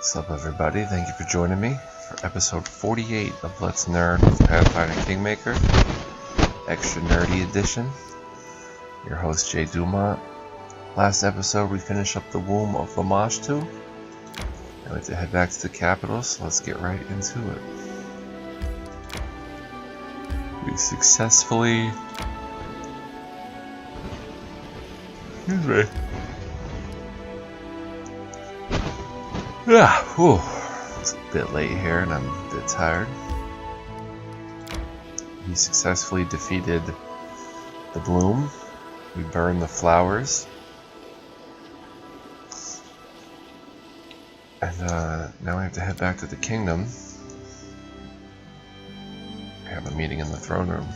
What's up, everybody? Thank you for joining me for episode 48 of Let's Nerd with Pathfinder Kingmaker, Extra Nerdy Edition. Your host, Jay Dumont. Last episode, we finished up the womb of Lamashtu. Now we have to head back to the capital, so let's get right into it. We successfully... Excuse me. Yeah, whew. It's a bit late here and I'm a bit tired. We successfully defeated the bloom. We burned the flowers. And now we have to head back to the kingdom. We have a meeting in the throne room.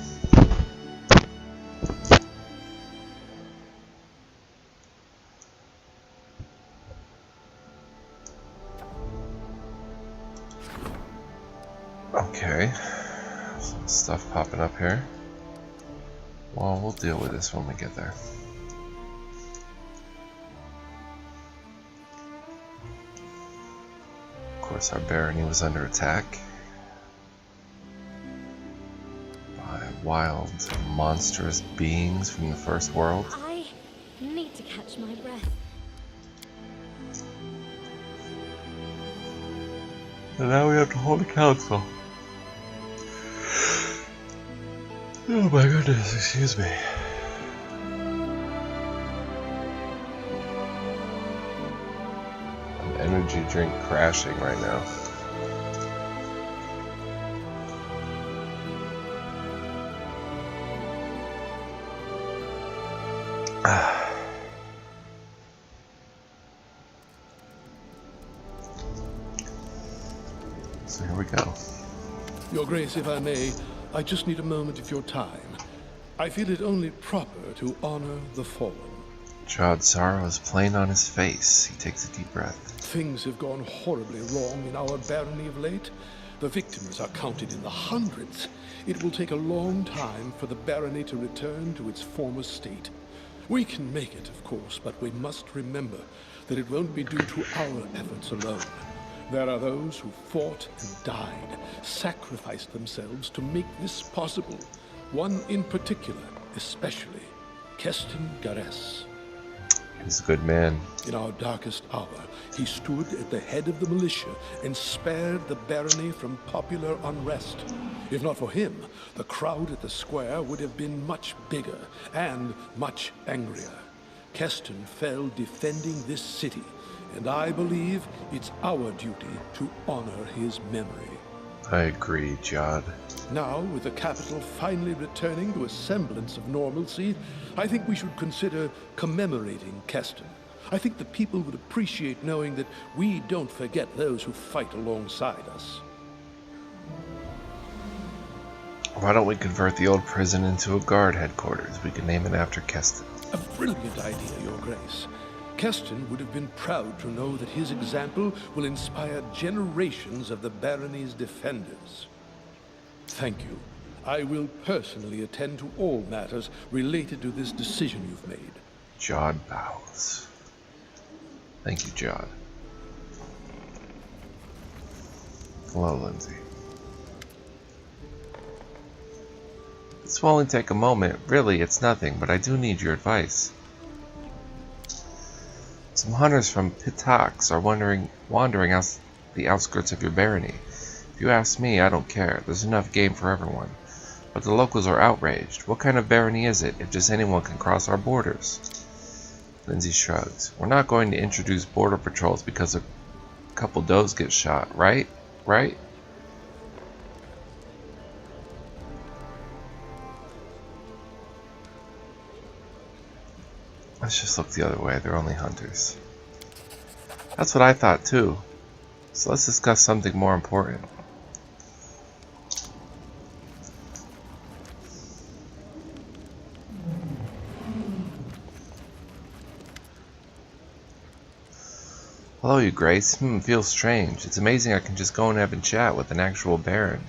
Okay, some stuff popping up here. Well, we'll deal with this when we get there. Of course, our barony was under attack by wild, monstrous beings from the first world. I need to catch my breath. And now we have to hold a council. Oh my goodness, excuse me. An energy drink crashing right now. So here we go. Your Grace, if I may, I just need a moment of your time. I feel it only proper to honor the fallen. Jod's sorrow is plain on his face. He takes a deep breath. Things have gone horribly wrong in our barony of late. The victims are counted in the hundreds. It will take a long time for the barony to return to its former state. We can make it, of course, but we must remember that it won't be due to our efforts alone. There are those who fought and died, sacrificed themselves to make this possible. One in particular, especially, Keston Gares. He's a good man. In our darkest hour, he stood at the head of the militia and spared the barony from popular unrest. If not for him, the crowd at the square would have been much bigger and much angrier. Keston fell defending this city, and I believe it's our duty to honor his memory. I agree, Jod. Now, with the capital finally returning to a semblance of normalcy, I think we should consider commemorating Keston. I think the people would appreciate knowing that we don't forget those who fight alongside us. Why don't we convert the old prison into a guard headquarters? We can name it after Keston. A brilliant idea, Your Grace. Keston would have been proud to know that his example will inspire generations of the barony's defenders. Thank you. I will personally attend to all matters related to this decision you've made. Jod bows. Thank you, Jod. Hello, Lindsay. This will only take a moment. Really, it's nothing, but I do need your advice. Some hunters from Pitax are wandering out the outskirts of your barony. If you ask me, I don't care. There's enough game for everyone. But the locals are outraged. What kind of barony is it, if just anyone can cross our borders? Lindsay shrugs. We're not going to introduce border patrols because a couple does get shot, right? Right? Let's just look the other way. They're only hunters. That's what I thought too. So let's discuss something more important. Hello, you Grace. Feels strange. It's amazing I can just go and have a chat with an actual Baron.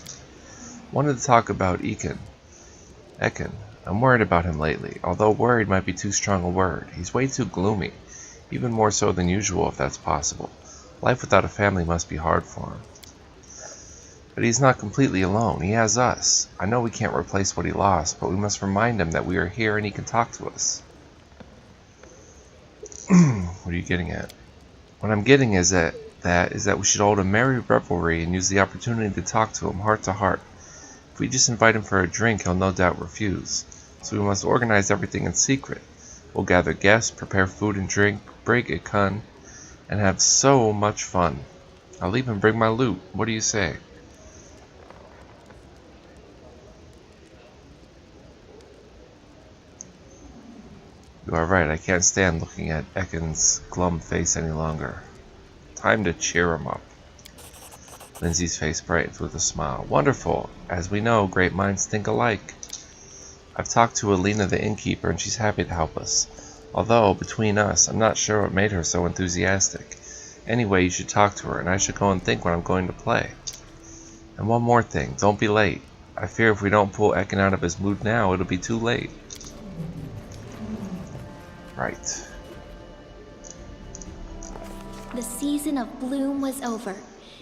Wanted to talk about Ekin. I'm worried about him lately, although worried might be too strong a word. He's way too gloomy, even more so than usual if that's possible. Life without a family must be hard for him. But he's not completely alone. He has us. I know we can't replace what he lost, but we must remind him that we are here and he can talk to us. What are you getting at? What I'm getting is that we should hold a merry revelry and use the opportunity to talk to him heart to heart. If we just invite him for a drink, he'll no doubt refuse. So we must organize everything in secret. We'll gather guests, prepare food and drink, break a kun, and have so much fun. I'll even bring my loot. What do you say? You are right, I can't stand looking at Ekken's glum face any longer. Time to cheer him up. Lindsay's face brightens with a smile. Wonderful! As we know, great minds think alike. I've talked to Alina the innkeeper and she's happy to help us. Although, between us, I'm not sure what made her so enthusiastic. Anyway, you should talk to her and I should go and think what I'm going to play. And one more thing, don't be late. I fear if we don't pull Ekken out of his mood now, it'll be too late. Right. The season of bloom was over.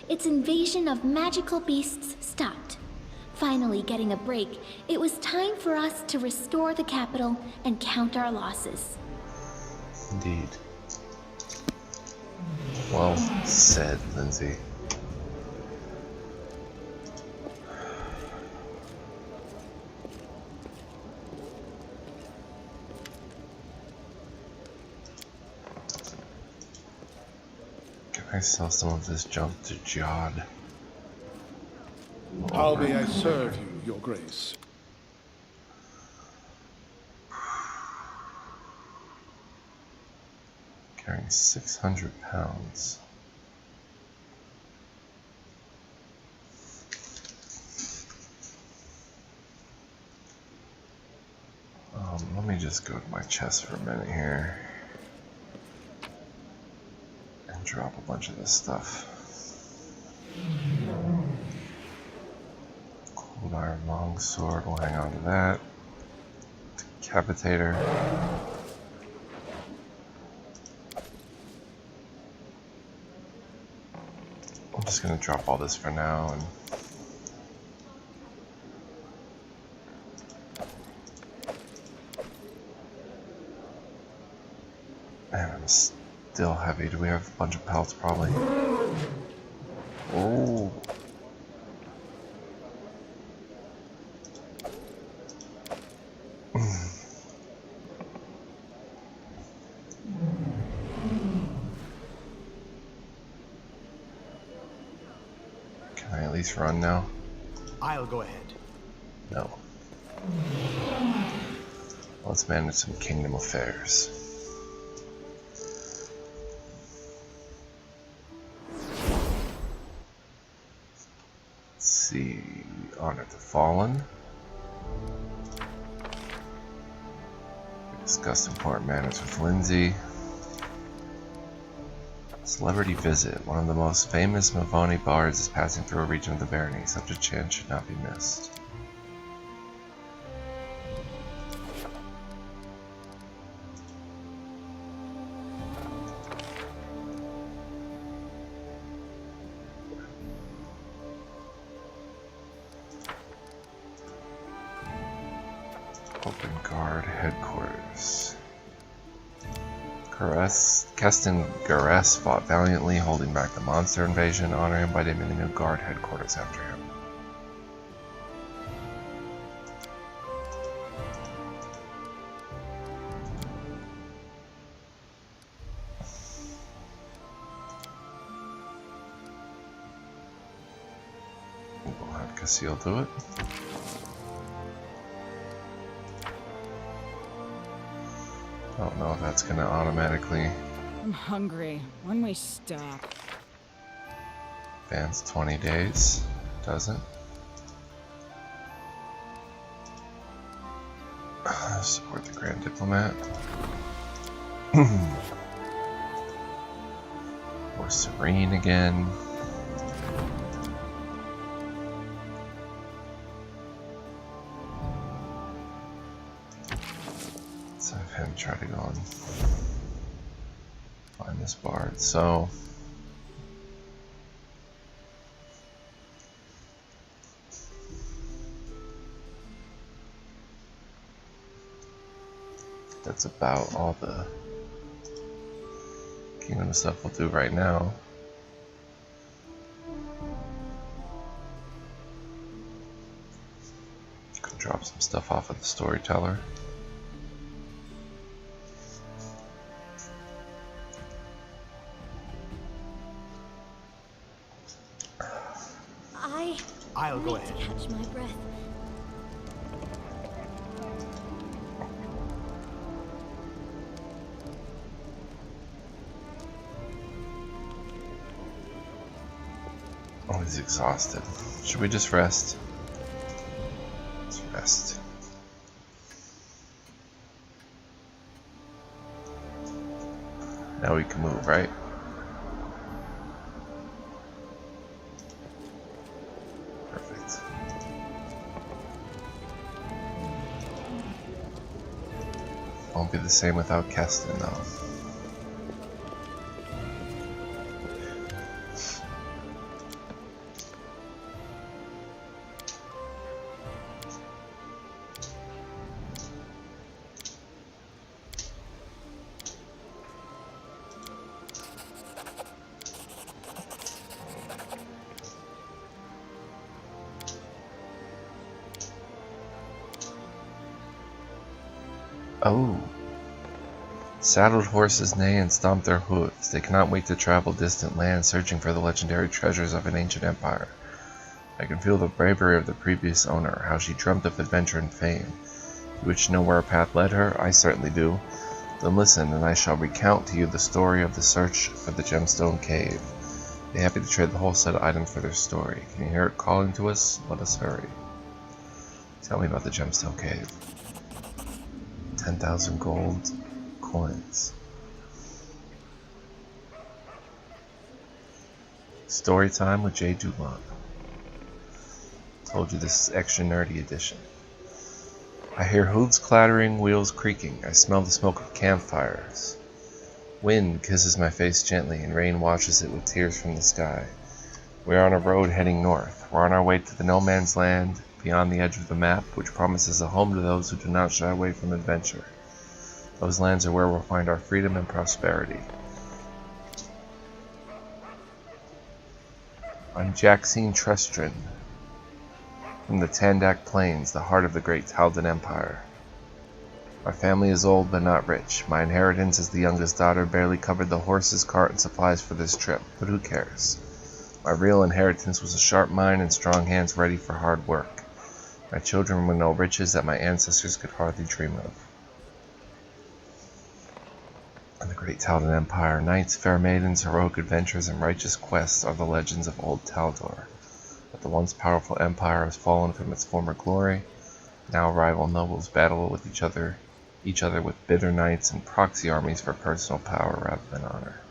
Its invasion of magical beasts stopped. Finally getting a break, it was time for us to restore the capital and count our losses. Indeed. Well said, Lindsay. I sell some of this junk to Jod. How may I serve you, your grace? Carrying 600 pounds. Let me just go to my chest for a minute here. Drop a bunch of this stuff. Cold iron longsword, we'll hang on to that. Decapitator. I'm just gonna drop all this for now and I'm still heavy. Do we have a bunch of pelts? Probably. Oh. Can I at least run now? I'll go ahead. No. Let's manage some kingdom affairs. See, honor the fallen. We discussed important matters with Lindsay. Celebrity visit. One of the most famous Mavoni bards is passing through a region of the barony. Such a chance should not be missed. Open Guard Headquarters. Keston Gares fought valiantly, holding back the monster invasion. Honor him by naming the new guard headquarters after him. We'll have Casil do it. I don't know if that's going to automatically I'm hungry. When we stop? advance 20 days. Doesn't. Support the Grand Diplomat. More serene again. Let's have him try to go and find this bard. So that's about all the kingdom stuff we'll do right now. Go drop some stuff off of the storyteller. I'll go need ahead. to catch my breath. Oh, he's exhausted. Should we just rest? Let's rest. Now we can move, right? Perfect. Won't be the same without Keston, though. Oh. Saddled horses neigh and stomp their hooves. They cannot wait to travel distant lands, searching for the legendary treasures of an ancient empire. I can feel the bravery of the previous owner, how she dreamt of adventure and fame. You wish to know where her path led her? I certainly do. Then listen, and I shall recount to you the story of the search for the gemstone cave. Be happy to trade the whole set of items for their story. Can you hear it calling to us? Let us hurry. Tell me about the gemstone cave. 10,000 gold coins. Story time with J. Dulon. Told you this is extra nerdy edition. I hear hooves clattering, wheels creaking. I smell the smoke of campfires. Wind kisses my face gently, and rain washes it with tears from the sky. We are on a road heading north. We're on our way to the no man's land, beyond the edge of the map, which promises a home to those who do not shy away from adventure. Those lands are where we'll find our freedom and prosperity. I'm Jaxine Trestrin, from the Tandak Plains, the heart of the great Taldan Empire. My family is old but not rich. My inheritance as the youngest daughter barely covered the horses, cart, and supplies for this trip, but who cares? My real inheritance was a sharp mind and strong hands ready for hard work. My children will know riches that my ancestors could hardly dream of. In the great Taldan Empire, knights, fair maidens, heroic adventures, and righteous quests are the legends of old Taldor. But the once powerful empire has fallen from its former glory. Now rival nobles battle with each other with bitter knights and proxy armies for personal power rather than honor.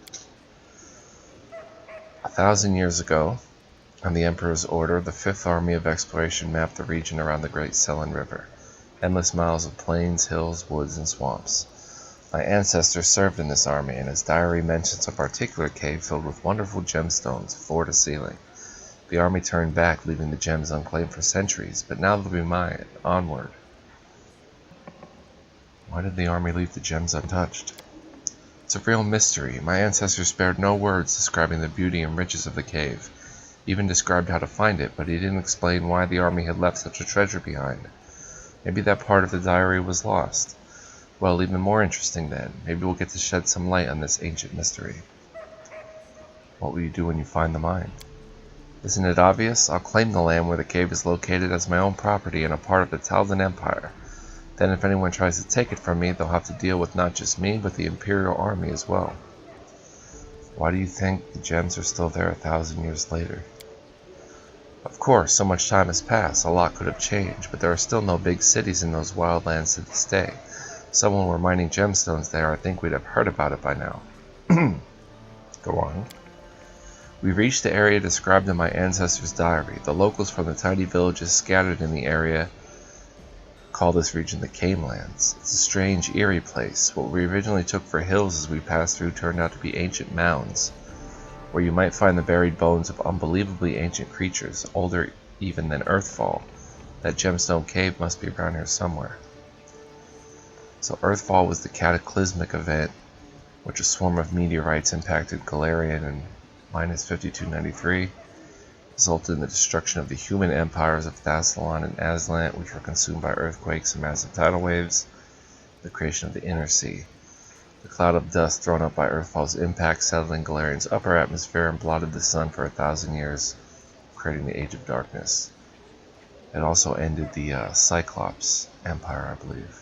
1,000 years ago, on the Emperor's order, the 5th Army of Exploration mapped the region around the Great Selen River. Endless miles of plains, hills, woods, and swamps. My ancestor served in this army, and his diary mentions a particular cave filled with wonderful gemstones, floor to ceiling. The army turned back, leaving the gems unclaimed for centuries, but now they'll be mine. Onward. Why did the army leave the gems untouched? It's a real mystery. My ancestor spared no words describing the beauty and riches of the cave. He even described how to find it, but he didn't explain why the army had left such a treasure behind. Maybe that part of the diary was lost. Well, even more interesting then. Maybe we'll get to shed some light on this ancient mystery. What will you do when you find the mine? Isn't it obvious? I'll claim the land where the cave is located as my own property and a part of the Taldan Empire. Then if anyone tries to take it from me, they'll have to deal with not just me, but the Imperial Army as well. Why do you think the gems are still there 1,000 years later? Of course, so much time has passed, a lot could have changed, but there are still no big cities in those wildlands to this day. If someone were mining gemstones there, I think we'd have heard about it by now. Go on. We reached the area described in my ancestor's diary. The locals from the tiny villages scattered in the area call this region the Canelands. It's a strange, eerie place. What we originally took for hills as we passed through turned out to be ancient mounds, where you might find the buried bones of unbelievably ancient creatures, older even than Earthfall. That gemstone cave must be around here somewhere. So Earthfall was the cataclysmic event, which a swarm of meteorites impacted Galarian in minus 5293, resulted in the destruction of the human empires of Thassalon and Aslant, which were consumed by earthquakes and massive tidal waves, the creation of the Inner Sea. The cloud of dust thrown up by Earthfall's impact settled in Galarian's upper atmosphere and blotted the sun for 1,000 years, creating the Age of Darkness. It also ended the Cyclops Empire, I believe.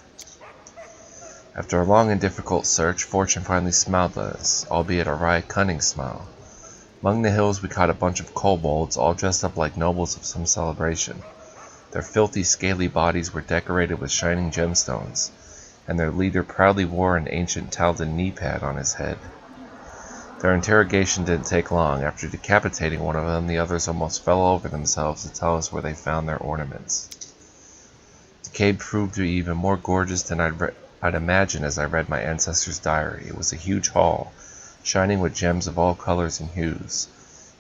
After a long and difficult search, fortune finally smiled at us, albeit a wry, cunning smile. Among the hills we caught a bunch of kobolds, all dressed up like nobles of some celebration. Their filthy, scaly bodies were decorated with shining gemstones, and their leader proudly wore an ancient Taldan knee pad on his head. Their interrogation didn't take long. After decapitating one of them, the others almost fell over themselves to tell us where they found their ornaments. The cave proved to be even more gorgeous than I'd imagined as I read my ancestor's diary. It was a huge hall, shining with gems of all colors and hues.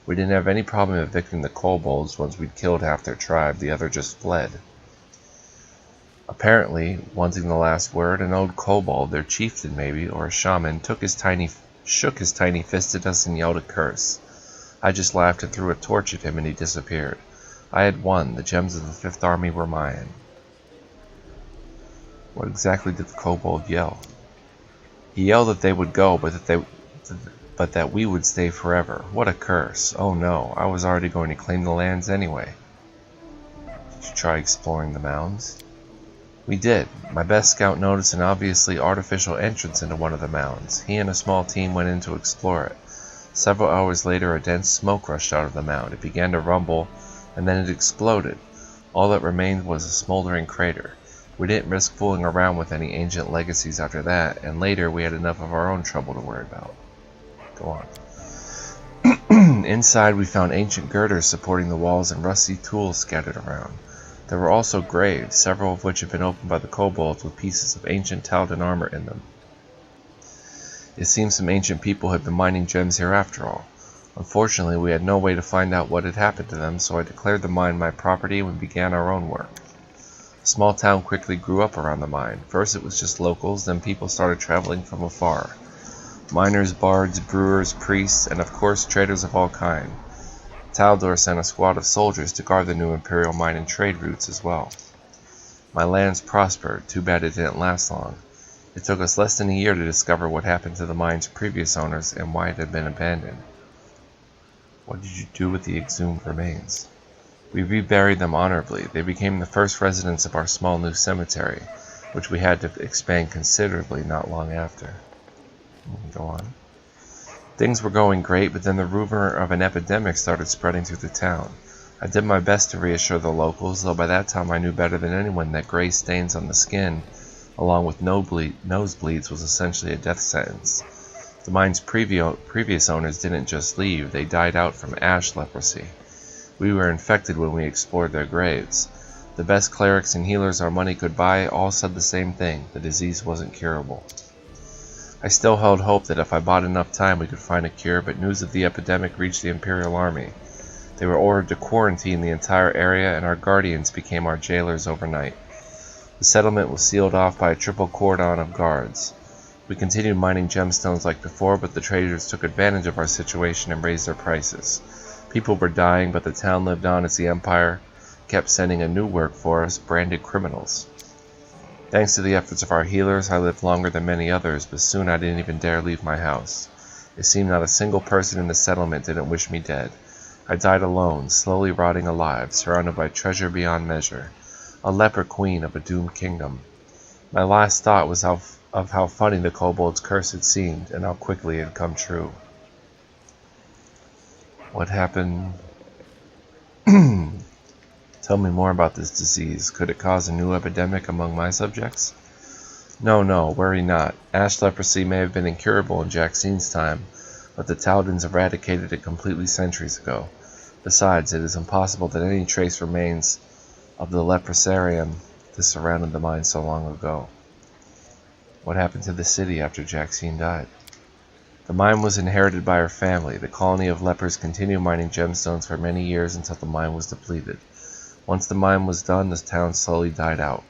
We didn't have any problem evicting the kobolds. Once we'd killed half their tribe, the other just fled. Apparently, wanting the last word, an old kobold, their chieftain maybe, or a shaman, shook his tiny fist at us and yelled a curse. I just laughed and threw a torch at him and he disappeared. I had won. The gems of the Fifth Army were mine. What exactly did the kobold yell? He yelled that they would go, but that we would stay forever. What a curse. Oh no, I was already going to claim the lands anyway. Did you try exploring the mounds? We did. My best scout noticed an obviously artificial entrance into one of the mounds. He and a small team went in to explore it. Several hours later, a dense smoke rushed out of the mound. It began to rumble, and then it exploded. All that remained was a smoldering crater. We didn't risk fooling around with any ancient legacies after that, and later we had enough of our own trouble to worry about. Go on. Inside, we found ancient girders supporting the walls and rusty tools scattered around. There were also graves, several of which had been opened by the kobolds with pieces of ancient Taldan armor in them. It seems some ancient people had been mining gems here after all. Unfortunately, we had no way to find out what had happened to them, so I declared the mine my property and we began our own work. A small town quickly grew up around the mine. First it was just locals, then people started traveling from afar. Miners, bards, brewers, priests, and of course traders of all kinds. Taldor sent a squad of soldiers to guard the new imperial mine and trade routes as well. My lands prospered, too bad it didn't last long. It took us less than a year to discover what happened to the mine's previous owners and why it had been abandoned. What did you do with the exhumed remains? We reburied them honorably. They became the first residents of our small new cemetery, which we had to expand considerably not long after. Go on. Things were going great, but then the rumor of an epidemic started spreading through the town. I did my best to reassure the locals, though by that time I knew better than anyone that gray stains on the skin, along with nosebleeds, was essentially a death sentence. The mine's previous owners didn't just leave, they died out from ash leprosy. We were infected when we explored their graves. The best clerics and healers our money could buy all said the same thing: the disease wasn't curable. I still held hope that if I bought enough time we could find a cure, but news of the epidemic reached the Imperial Army. They were ordered to quarantine the entire area, and our guardians became our jailers overnight. The settlement was sealed off by a triple cordon of guards. We continued mining gemstones like before, but the traders took advantage of our situation and raised their prices. People were dying, but the town lived on as the Empire kept sending a new workforce, branded criminals. Thanks to the efforts of our healers, I lived longer than many others, but soon I didn't even dare leave my house. It seemed not a single person in the settlement didn't wish me dead. I died alone, slowly rotting alive, surrounded by treasure beyond measure, a leper queen of a doomed kingdom. My last thought was of how funny the kobold's curse had seemed, and how quickly it had come true. What happened? Tell me more about this disease. Could it cause a new epidemic among my subjects? No, worry not. Ash leprosy may have been incurable in Jaxine's time, but the Taldans eradicated it completely centuries ago. Besides, it is impossible that any trace remains of the leprosarium that surrounded the mine so long ago. What happened to the city after Jaxine died? The mine was inherited by her family. The colony of lepers continued mining gemstones for many years until the mine was depleted. Once the mine was done, the town slowly died out.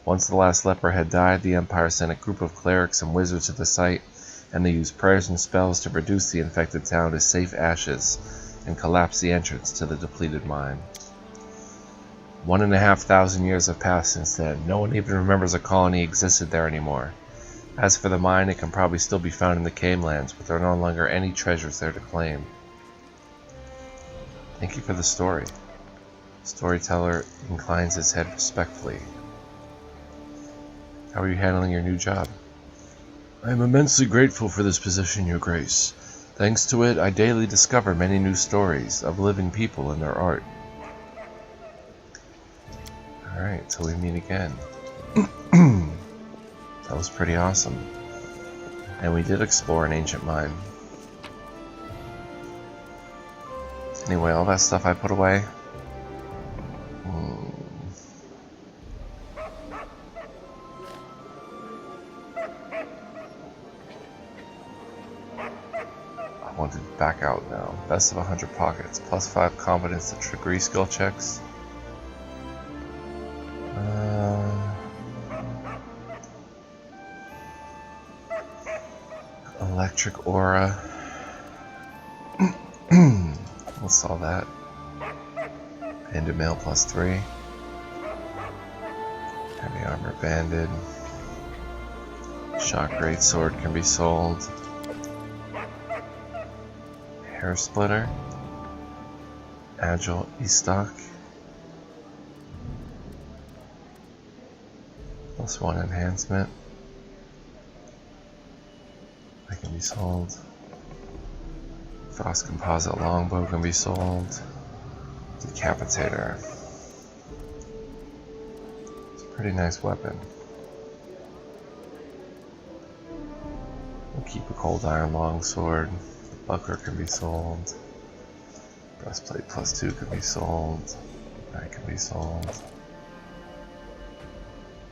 Once the last leper had died, the Empire sent a group of clerics and wizards to the site, and they used prayers and spells to reduce the infected town to safe ashes and collapse the entrance to the depleted mine. 1,500 years have passed since then. No one even remembers a colony existed there anymore. As for the mine, it can probably still be found in the Canelands, but there are no longer any treasures there to claim. Thank you for the story. Storyteller inclines his head respectfully. How are you handling your new job? I am immensely grateful for this position, Your Grace. Thanks to it, I daily discover many new stories of living people and their art. Alright, till we meet again. That was pretty awesome. And we did explore an ancient mine. Anyway, all that stuff I put away. I want to back out now. Best of 100 pockets. +5 competence to trickery skill checks. Electric aura. We'll saw that. Banded mail +3. Heavy armor banded. Shock greatsword can be sold. Hair splitter. Agile e-stock. +1 enhancement. That can be sold. Frost composite longbow can be sold. Decapitator. It's a pretty nice weapon. We'll keep a cold iron longsword. The buckler can be sold. Breastplate +2 can be sold. That can be sold.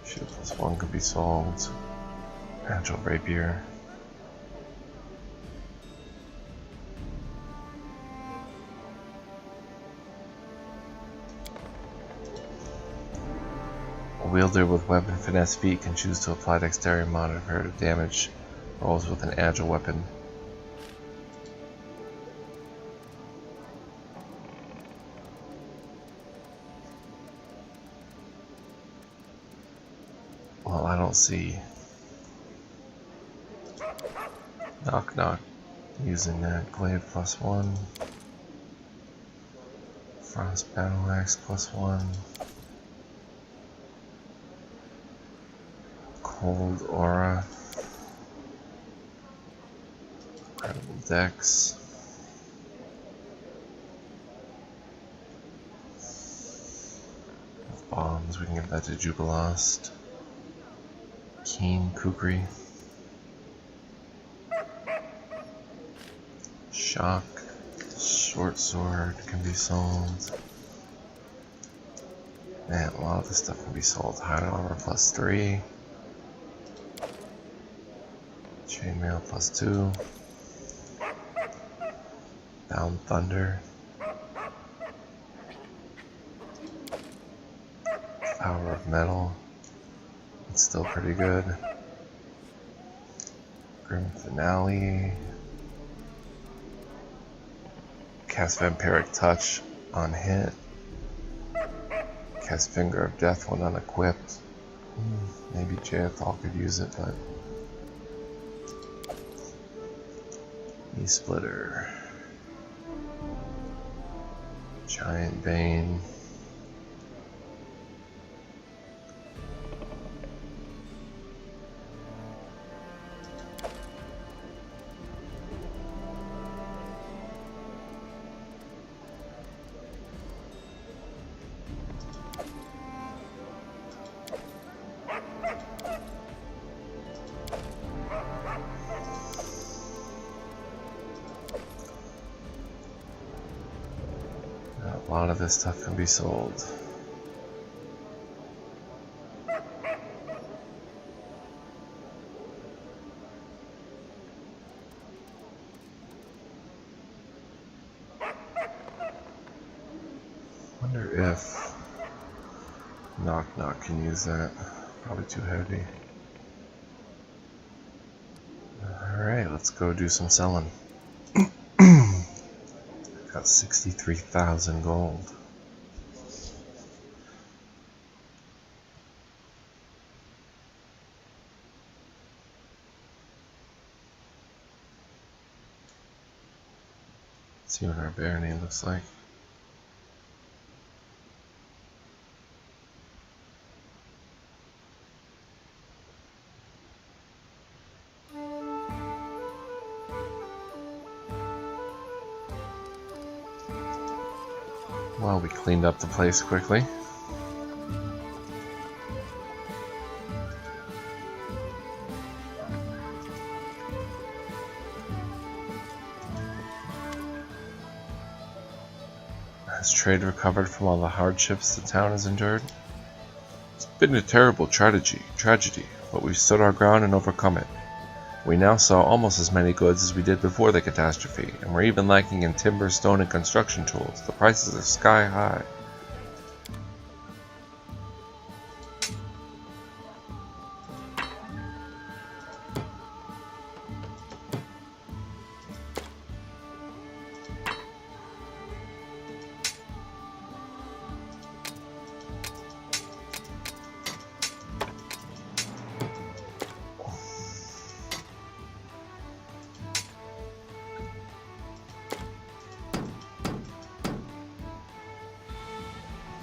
Shield +1 can be sold. Agile rapier. A wielder with weapon finesse feat can choose to apply dexterity modifier to damage rolls with an agile weapon. Well, I don't see knock knock using that. Glaive +1. Frost battle axe +1. Cold aura. Incredible dex. With bombs, we can give that to Jubilost. Keen kukri. Shock. Short sword can be sold. Man, a lot of this stuff can be sold. Hide armor +3. Chainmail +2. Bound thunder. Power of metal. It's still pretty good. Grim finale. Cast vampiric touch on hit. Cast finger of death when unequipped. Maybe Jayethal could use it, but E-splitter. Giant Bane. A lot of this stuff can be sold. Wonder if Knock Knock can use that. Probably too heavy. Alright, let's go do some selling. Got 63,000 gold. Let's see what our barony looks like. Well, we cleaned up the place quickly. Has trade recovered from all the hardships the town has endured? It's been a terrible tragedy, but we've stood our ground and overcome it. We now sell almost as many goods as we did before the catastrophe, and we're even lacking in timber, stone, and construction tools. The prices are sky high.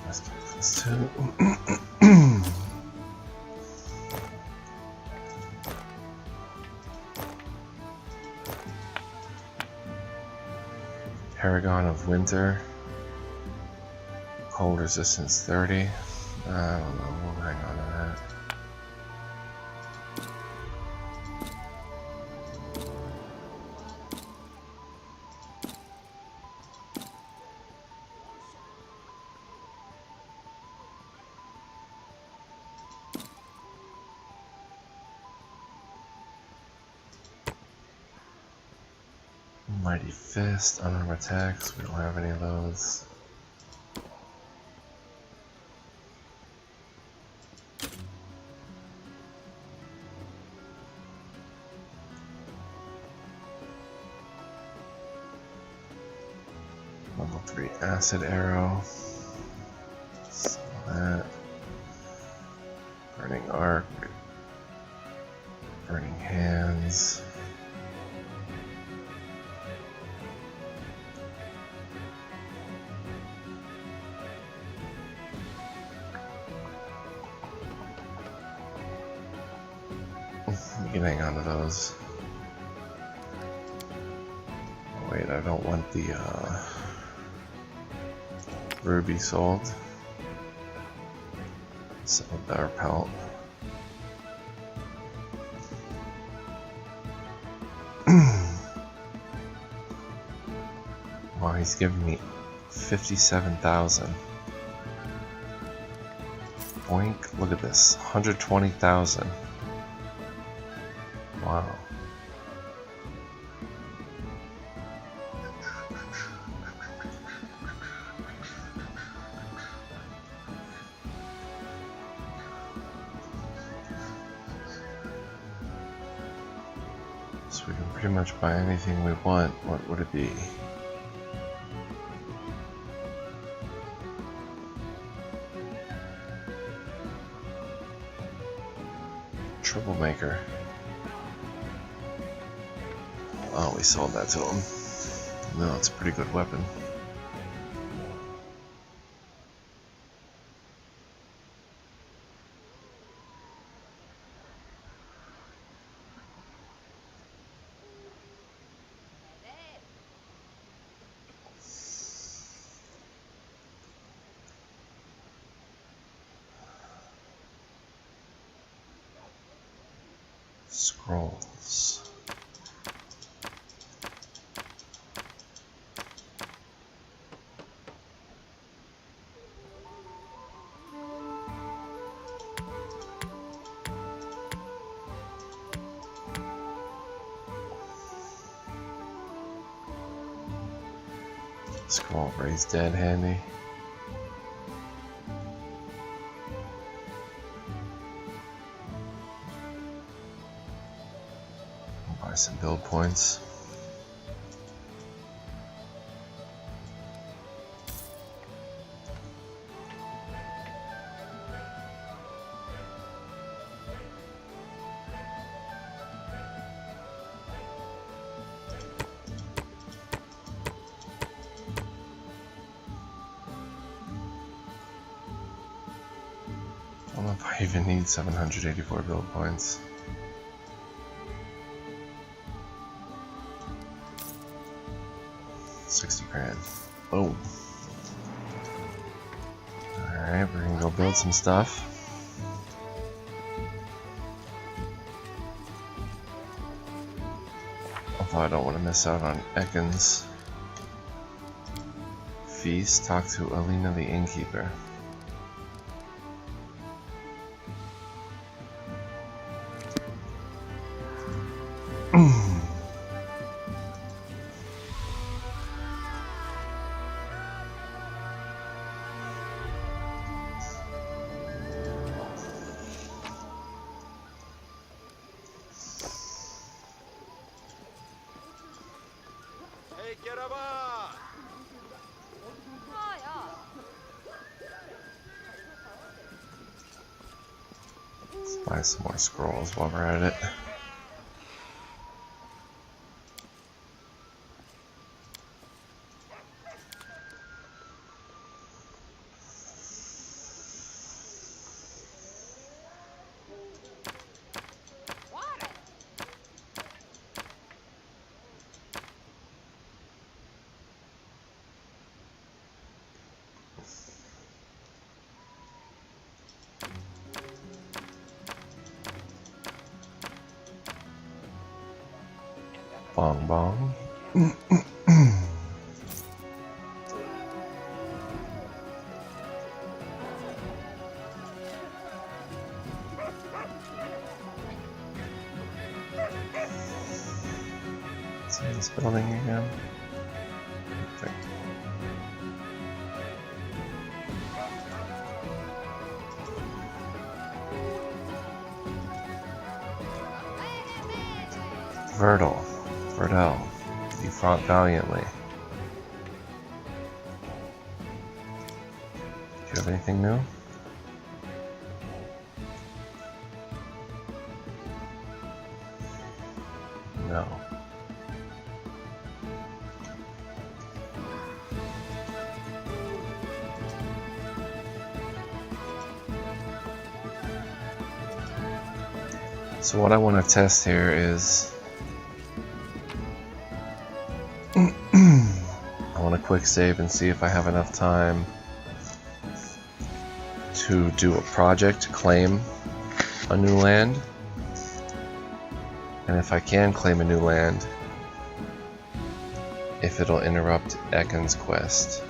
Let's do this too. Paragon of Winter. Cold resistance 30. I don't know, we'll hang on to that. Mighty Fist, unarmed attacks, we don't have any of those. Level 3 Acid Arrow. So that. Burning Arc. Burning Hands. You can hang on to those. Oh, wait, I don't want the ruby sold. Sell our pelt. Wow, he's giving me 57,000. Boink, look at this, 120,000. Wow. So we can pretty much buy anything we want. What would it be? Troublemaker. Oh, we sold that to him. No, it's a pretty good weapon. Scrolls. Scroll raise dead handy. Some build points. I don't know if I even need 784 build points. $60,000. Boom. Alright, we're gonna go build some stuff. Although I don't want to miss out on Ekken's feast. Talk to Alina the innkeeper. Let's buy some more scrolls while we're at it. Bong bong. See this building again? Okay. Verdell, you fought valiantly. Do you have anything new? No. So what I want to test here is I want to quick save and see if I have enough time to do a project to claim a new land. And if I can claim a new land, if it'll interrupt Ekken's quest.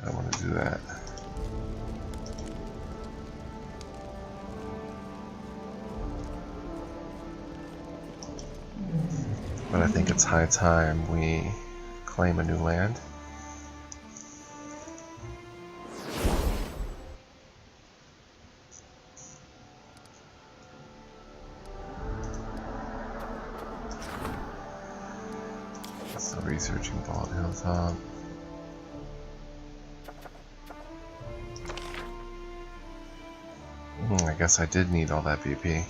I want to do that. But I think it's high time we claim a new land. Still researching Bald Hilltop. I guess I did need all that BP.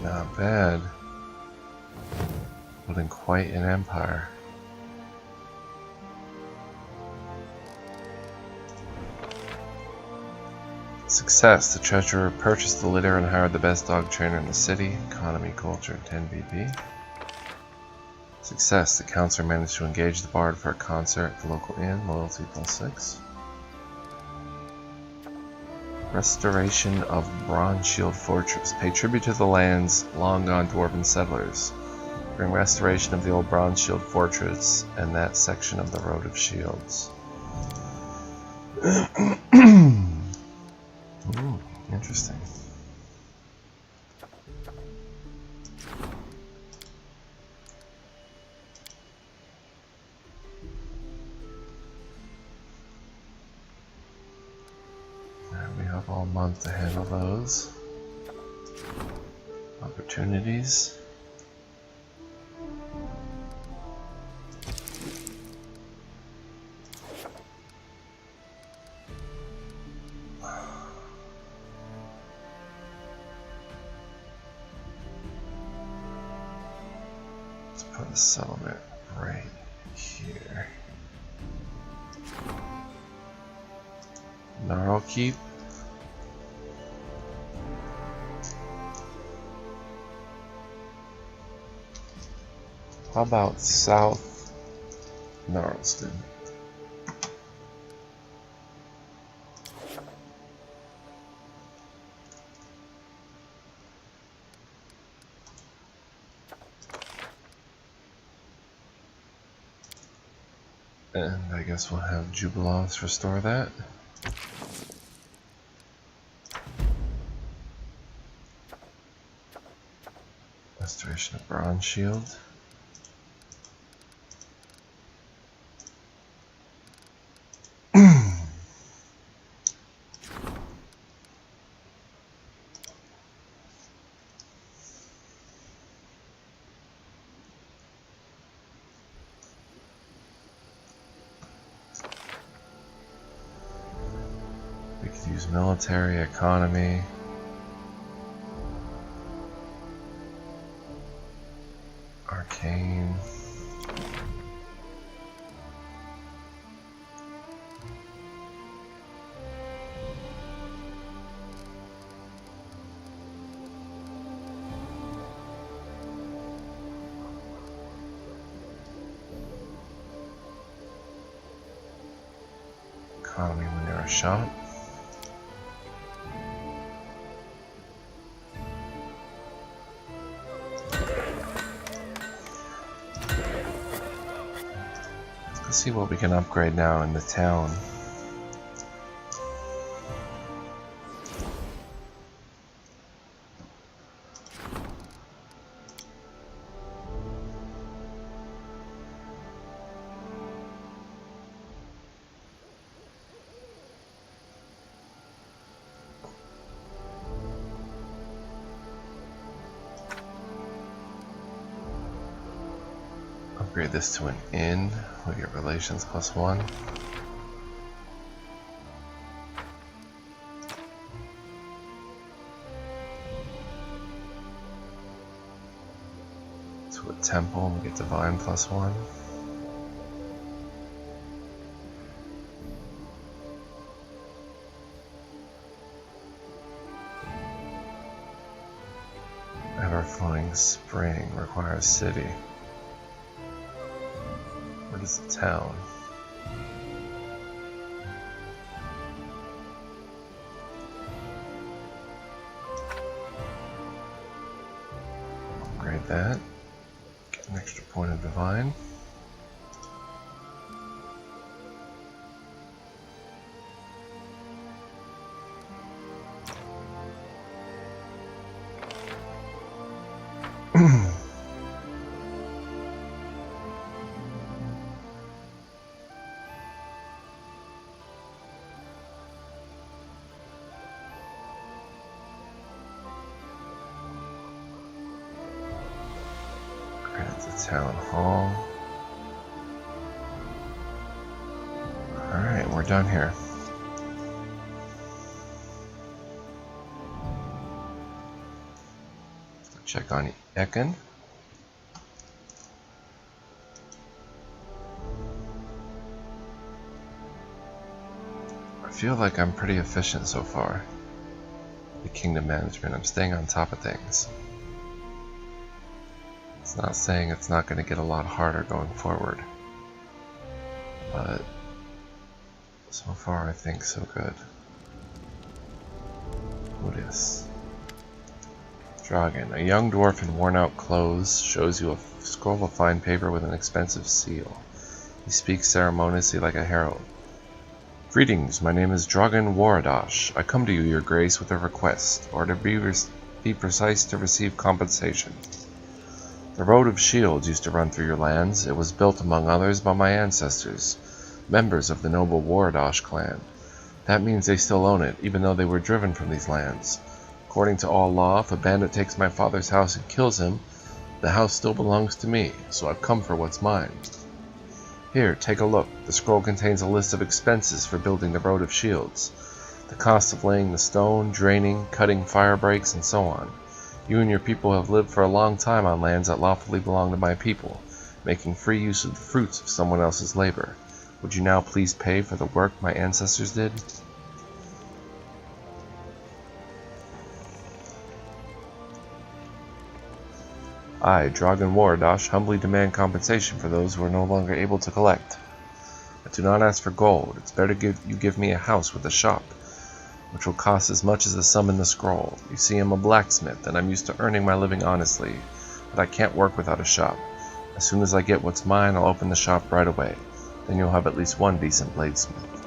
Not bad. Building quite an empire. Success. The treasurer purchased the litter and hired the best dog trainer in the city. Economy, culture, 10 VP. Success. The counselor managed to engage the bard for a concert at the local inn. Loyalty +6. Restoration of Bronze Shield Fortress. Pay tribute to the land's long-gone dwarven settlers. Bring restoration of the old Bronze Shield Fortress and that section of the Road of Shields. Ooh, interesting. We have all month to handle those opportunities. Let's put a settlement right here. Gnarl Keep. How about South Gnarlston? And I guess we'll have Jubiloths restore that. Restoration of Bronze Shield. We could use military, economy. Arcane. Economy when they're a shot. Let's see what we can upgrade now in the town. Upgrade this to an inn. We get relations +1. To a temple, we get divine +1. Ever-flowing spring requires city. What is the town? Upgrade that. Get an extra point of divine. Town hall. Alright, we're done here. Let's check on Ekin. I feel like I'm pretty efficient so far. kingdom management. I'm staying on top of things. It's not saying it's not going to get a lot harder going forward. But so far I think so good. Who is? Dragon. A young dwarf in worn-out clothes shows you a scroll of fine paper with an expensive seal. He speaks ceremoniously like a herald. Greetings, my name is Dragon Waradash. I come to you, your grace, with a request, or to be precise, to receive compensation. The Road of Shields used to run through your lands. It was built, among others, by my ancestors, members of the noble Waradash clan. That means they still own it, even though they were driven from these lands. According to all law, if a bandit takes my father's house and kills him, the house still belongs to me, so I've come for what's mine. Here, take a look. The scroll contains a list of expenses for building the Road of Shields. The cost of laying the stone, draining, cutting fire breaks, and so on. You and your people have lived for a long time on lands that lawfully belong to my people, making free use of the fruits of someone else's labor. Would you now please pay for the work my ancestors did? I, Dragon Waradash, humbly demand compensation for those who are no longer able to collect. I do not ask for gold. It's better you give me a house with a shop, which will cost as much as the sum in the scroll. You see, I'm a blacksmith, and I'm used to earning my living honestly, but I can't work without a shop. As soon as I get what's mine, I'll open the shop right away. Then you'll have at least one decent bladesmith.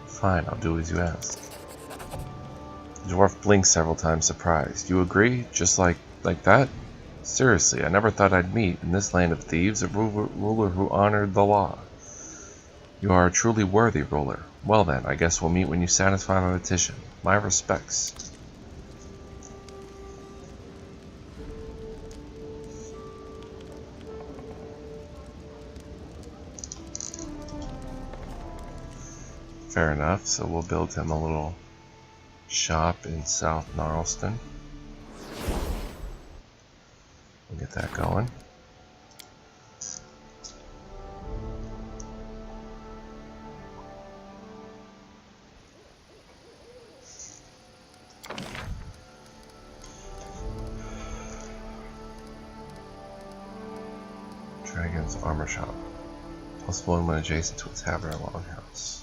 Fine, I'll do as you ask. The dwarf blinks several times, surprised. You agree? Just like that? Seriously, I never thought I'd meet, in this land of thieves, a ruler who honored the law. You are a truly worthy ruler. Well then, I guess we'll meet when you satisfy my petition. My respects. Fair enough, so we'll build him a little shop in South Gnarlston. We'll get that going. Dragon's Armor Shop. Possible in when adjacent to its tavern or longhouse.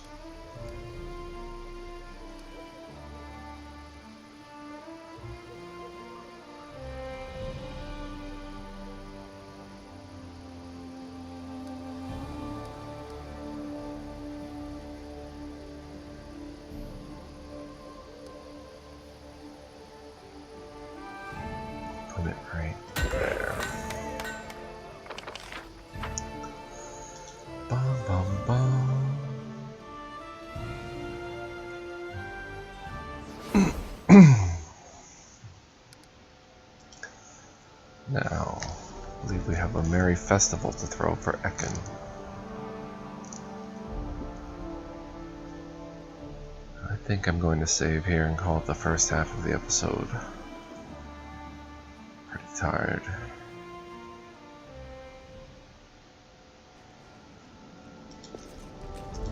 Put it right there. Bum bum bum. Now, I believe we have a merry festival to throw for Ekin. I think I'm going to save here and call it the first half of the episode. Pretty tired.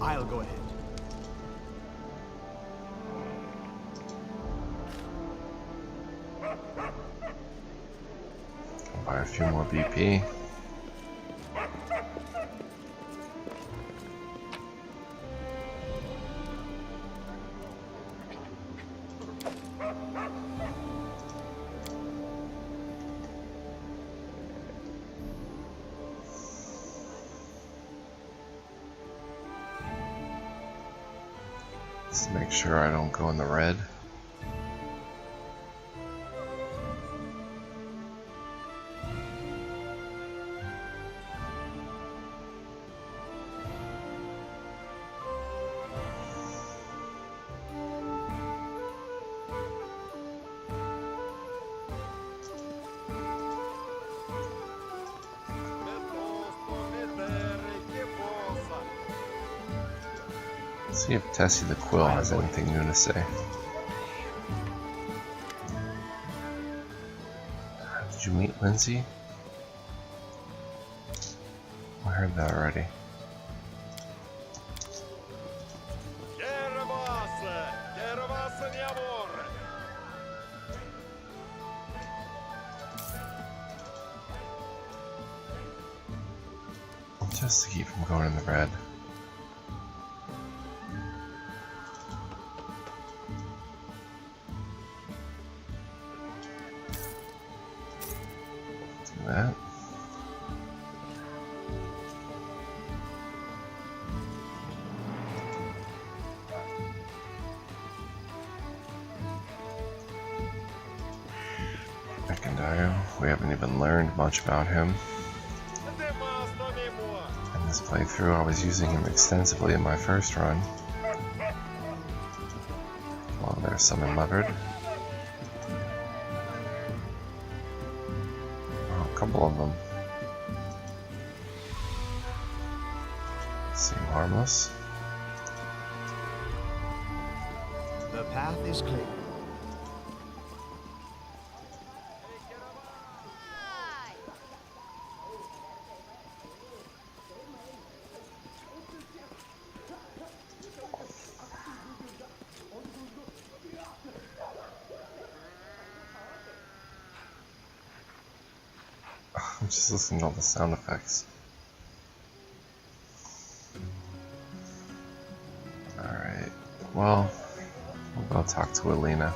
I'll go ahead. I'll buy a few more BP. Let's make sure I don't go in the red. See if Tessie the Quill has anything new to say. Did you meet Lindsay? I heard that already. Just to keep him going in the red. Do that. We haven't even learned much about him. In this playthrough, I was using him extensively in my first run. Well, there's Summon Leopard. Oh, a couple of them. Seem harmless. The path is clear. I'm just listening to all the sound effects. Alright, well, we'll go talk to Alina.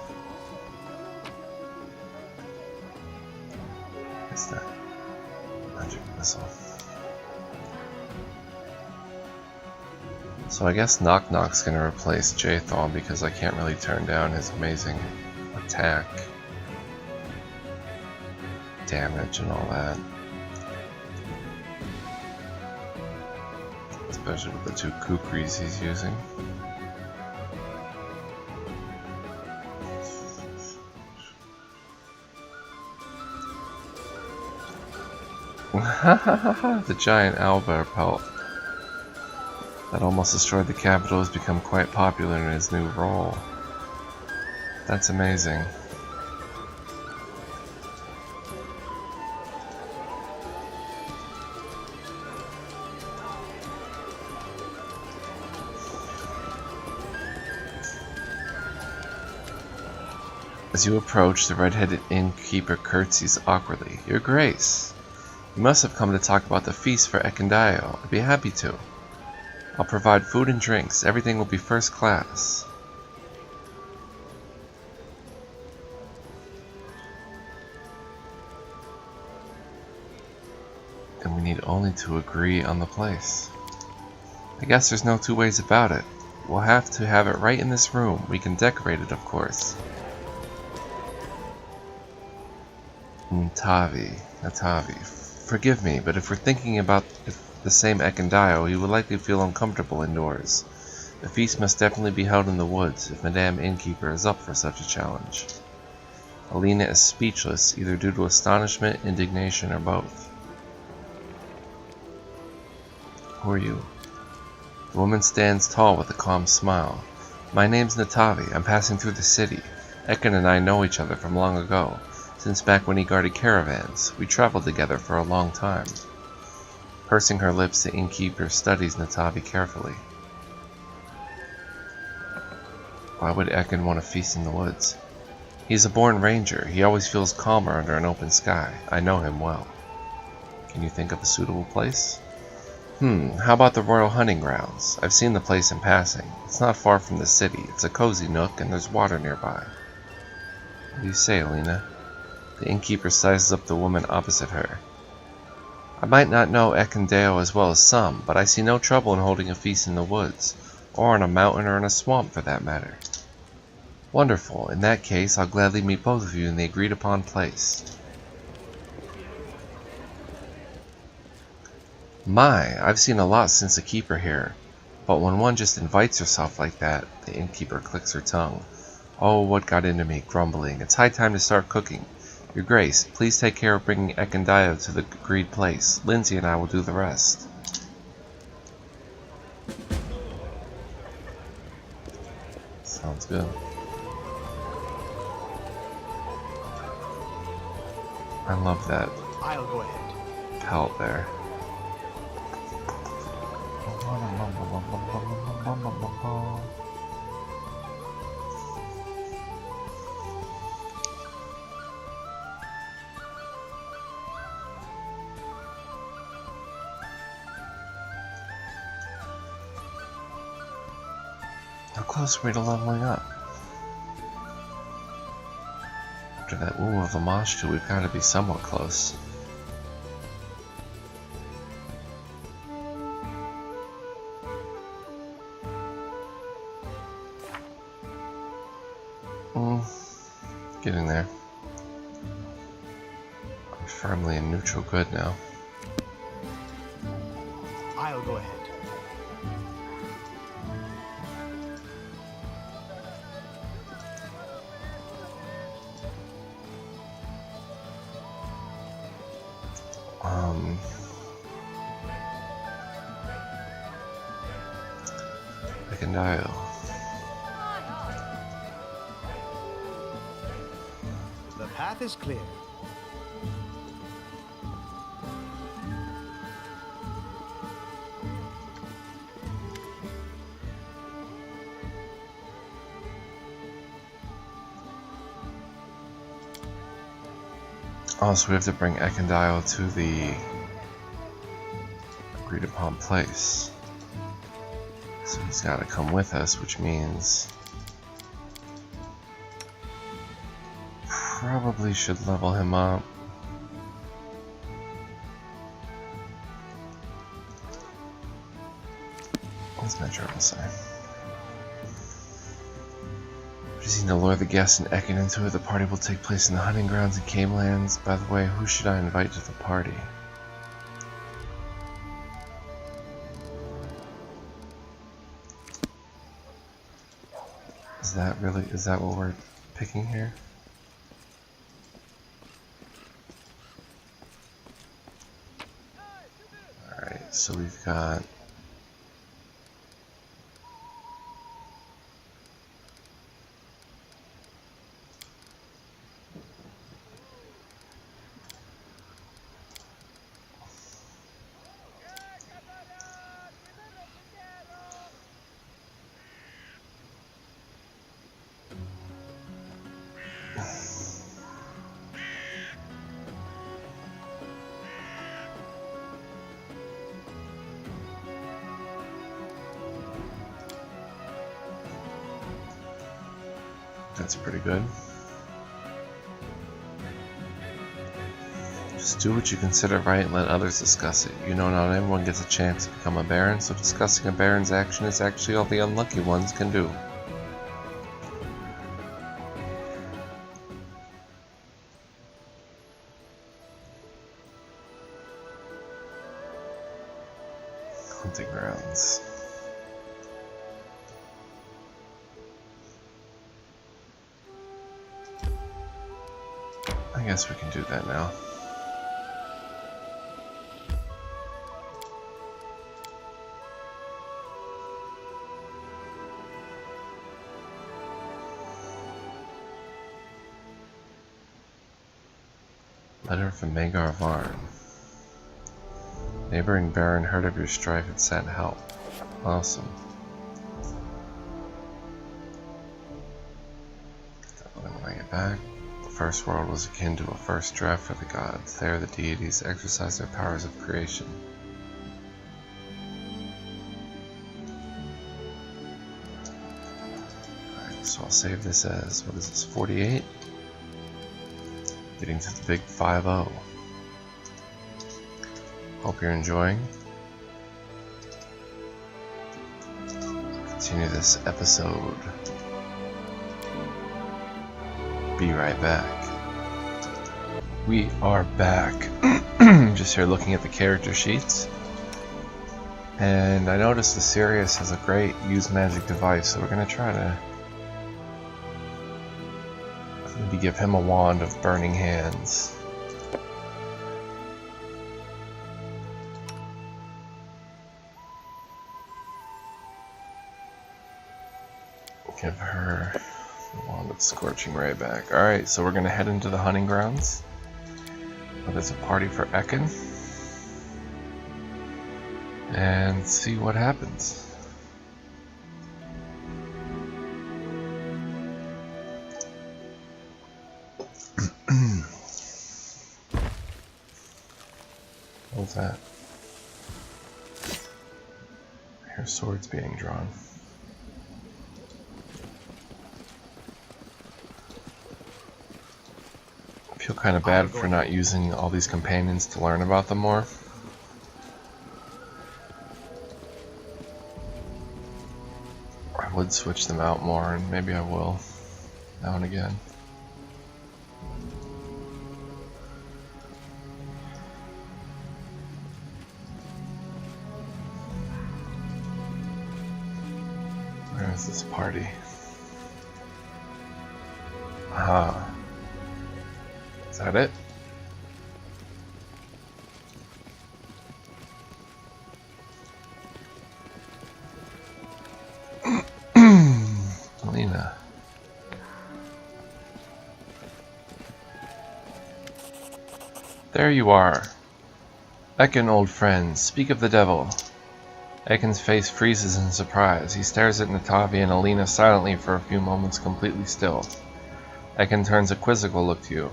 What's that? Magic missile. So I guess Knock Knock's gonna replace Jathan because I can't really turn down his amazing attack, damage, and all that. Especially with the two kukris he's using. The giant owlbear pelt that almost destroyed the capital has become quite popular in his new role. That's amazing. As you approach, the red-headed innkeeper curtsies awkwardly. Your Grace, you must have come to talk about the feast for Ekendayo. I'd be happy to. I'll provide food and drinks. Everything will be first class. And we need only to agree on the place. I guess there's no two ways about it. We'll have to have it right in this room. We can decorate it, of course. Natavi, forgive me, but if we're thinking about the same Ekendayo, he would likely feel uncomfortable indoors. The feast must definitely be held in the woods, if Madame Innkeeper is up for such a challenge. Alina is speechless, either due to astonishment, indignation, or both. Who are you? The woman stands tall with a calm smile. My name's Natavi. I'm passing through the city. Eken and I know each other from long ago. Since back when he guarded caravans, we traveled together for a long time. Pursing her lips, the innkeeper studies Natavi carefully. Why would Eken want to feast in the woods? He's a born ranger. He always feels calmer under an open sky. I know him well. Can you think of a suitable place? How about the Royal Hunting Grounds? I've seen the place in passing. It's not far from the city. It's a cozy nook and there's water nearby. What do you say, Alina? The innkeeper sizes up the woman opposite her. I might not know Ekendayo as well as some, but I see no trouble in holding a feast in the woods, or on a mountain or in a swamp for that matter. Wonderful. In that case, I'll gladly meet both of you in the agreed upon place. My, I've seen a lot since the keeper here, but when one just invites herself like that, the innkeeper clicks her tongue. Oh, what got into me, grumbling. It's high time to start cooking. Your Grace, please take care of bringing Ekendayo to the agreed place. Lindsay and I will do the rest. Sounds good. I love that I'll go ahead. pelt there. How close are we to leveling up? After that woo of a Moshtu, we've got to be somewhat close. Getting there. We're firmly in neutral good now. I'll go ahead. I can dial. The path is clear. Oh, so we have to bring Ekandile to the agreed upon place. So he's got to come with us, which means probably should level him up. What's my journal say? Proceeding to lure the guests and Ekin into it. The party will take place in the hunting grounds in Camelands. By the way, who should I invite to the party? Is that what we're picking here? Alright, so we've got that's pretty good. Just do what you consider right and let others discuss it. You know, not everyone gets a chance to become a Baron, so discussing a Baron's action is actually all the unlucky ones can do. Hunting grounds. I guess we can do that now. Letter from Magar Varn. Neighboring Baron heard of your strife and sent help. Awesome. When I get back. The First World was akin to a first draft for the gods. There the deities exercised their powers of creation. Alright, so I'll save this as, what is this, 48? Getting to the big 5-0. Hope you're enjoying. Continue this episode. Be right back. We are back. Just here looking at the character sheets. And I noticed the Sirius has a great use magic device, so we're going to try to maybe give him a wand of burning hands. Give her the wand of scorching ray back. Alright, so we're going to head into the hunting grounds. Where there's a party for Ekin. And see what happens. What's that? I hear swords being drawn. feel kind of bad for not using all these companions to learn about them more. I would switch them out more, and maybe I will now and again. Where is this party? Ah. Is that it? Lena. There you are. Ekin, old friend, speak of the devil. Ekin's face freezes in surprise. He stares at Natavi and Alina silently for a few moments, completely still. Ekin turns a quizzical look to you.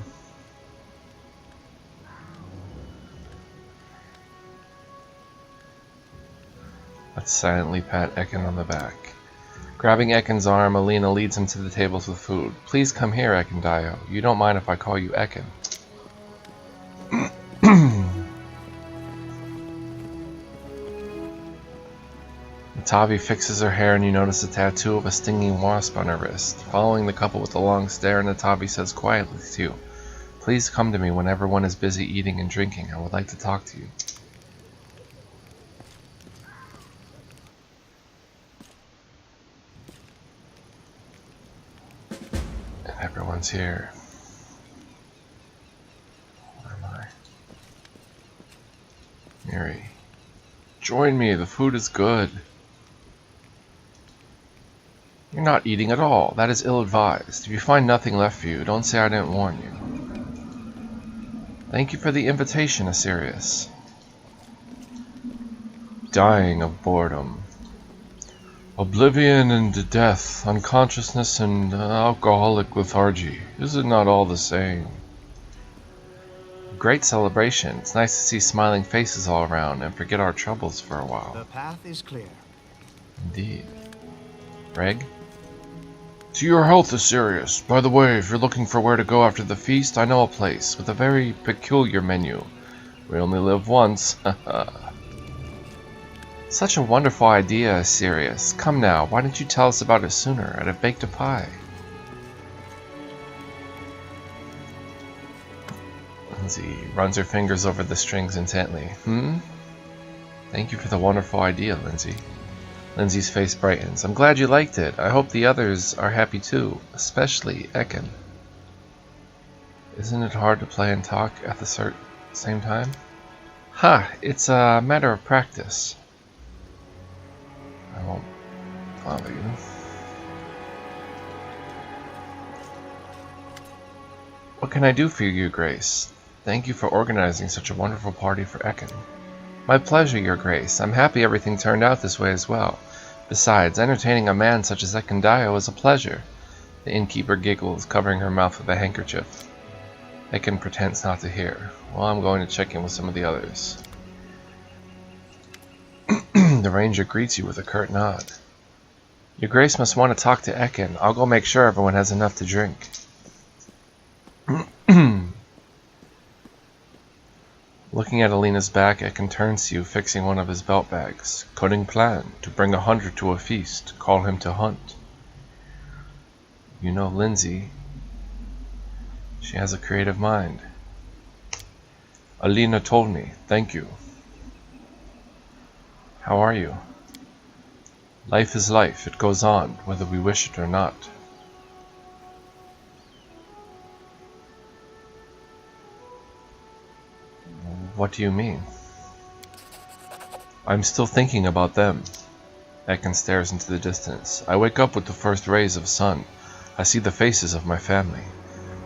Let's silently pat Ekin on the back. Grabbing Ekin's arm, Alina leads him to the tables with food. Please come here, Ekin. You don't mind if I call you Ekin. Natavi fixes her hair and you notice a tattoo of a stinging wasp on her wrist. Following the couple with a long stare, Natavi says quietly to you, "Please come to me when everyone is busy eating and drinking. I would like to talk to you." And everyone's here. Where am I? Mary. Join me, the food is good. You're not eating at all. That is ill-advised. If you find nothing left for you, don't say I didn't warn you. Thank you for the invitation, Asirius. Dying of boredom. Oblivion and death, unconsciousness and alcoholic lethargy. Is it not all the same? Great celebration. It's nice to see smiling faces all around and forget our troubles for a while. The path is clear. Indeed. Reg? To your health, Asirius. By the way, if you're looking for where to go after the feast, I know a place with a very peculiar menu. We only live once. Such a wonderful idea, Asirius. Come now, why didn't you tell us about it sooner? I'd have baked a pie. Lindsay runs her fingers over the strings intently. Thank you for the wonderful idea, Lindsay. Lindsay's face brightens. I'm glad you liked it. I hope the others are happy too, especially Ekin. Isn't it hard to play and talk at the same time? It's a matter of practice. I won't bother you. What can I do for you, Your Grace? Thank you for organizing such a wonderful party for Ekin. My pleasure, Your Grace. I'm happy everything turned out this way as well. Besides, entertaining a man such as Ekin is a pleasure. The innkeeper giggles, covering her mouth with a handkerchief. Ekin pretends not to hear. Well, I'm going to check in with some of the others. The ranger greets you with a curt nod. Your Grace must want to talk to Ekin. I'll go make sure everyone has enough to drink. Looking at Alina's back, Ekin turns to you, fixing one of his belt bags. Cunning plan, to bring 100 to a feast, call him to hunt. You know Lindsay. She has a creative mind. Alina told me, thank you. How are you? Life is life, it goes on, whether we wish it or not. What do you mean? I'm still thinking about them. Ekin stares into the distance. I wake up with the first rays of sun. I see the faces of my family.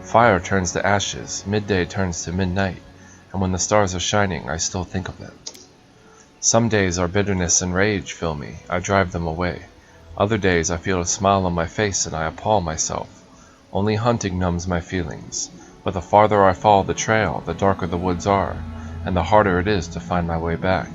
Fire turns to ashes, midday turns to midnight, and when the stars are shining, I still think of them. Some days our bitterness and rage fill me. I drive them away. Other days I feel a smile on my face and I appall myself. Only hunting numbs my feelings. But the farther I follow the trail, the darker the woods are, and the harder it is to find my way back.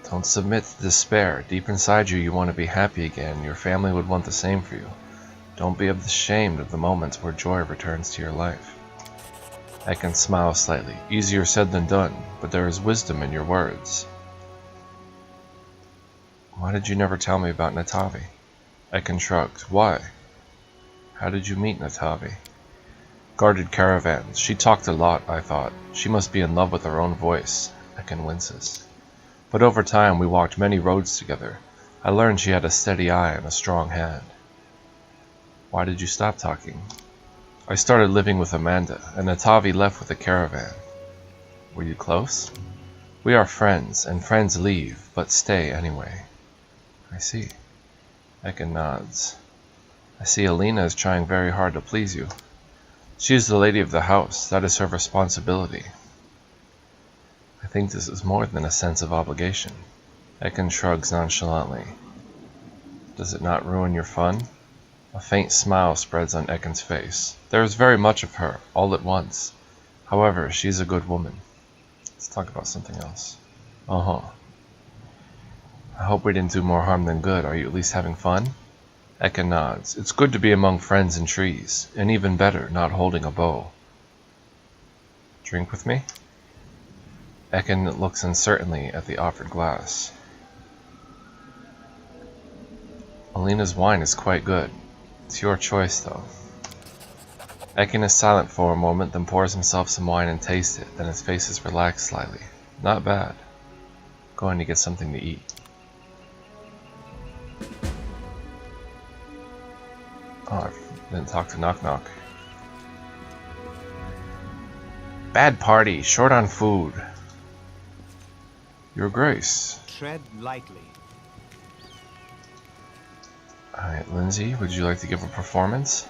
Don't submit to despair. Deep inside you, you want to be happy again. Your family would want the same for you. Don't be ashamed of the moments where joy returns to your life. Ekin smiles slightly. Easier said than done, but there is wisdom in your words. Why did you never tell me about Natavi? Ekin shrugged. Why? How did you meet Natavi? Guarded caravans. She talked a lot, I thought. She must be in love with her own voice. Ekin winces. But over time we walked many roads together. I learned she had a steady eye and a strong hand. Why did you stop talking? I started living with Amanda, and Natavi left with a caravan. Were you close? We are friends, and friends leave, but stay anyway. I see. Ekin nods. I see Alina is trying very hard to please you. She is the lady of the house. That is her responsibility. I think this is more than a sense of obligation. Ekin shrugs nonchalantly. Does it not ruin your fun? A faint smile spreads on Ekin's face. There is very much of her, all at once. However, she is a good woman. Let's talk about something else. I hope we didn't do more harm than good. Are you at least having fun? Ekin nods. It's good to be among friends and trees, and even better, not holding a bow. Drink with me? Ekin looks uncertainly at the offered glass. Alina's wine is quite good. It's your choice, though. Ekin is silent for a moment, then pours himself some wine and tastes it. Then his face is relaxed slightly. Not bad. Going to get something to eat. Oh, I didn't talk to Knock Knock. Bad party, short on food. Your Grace. Tread lightly. Alright, Lindsay, would you like to give a performance?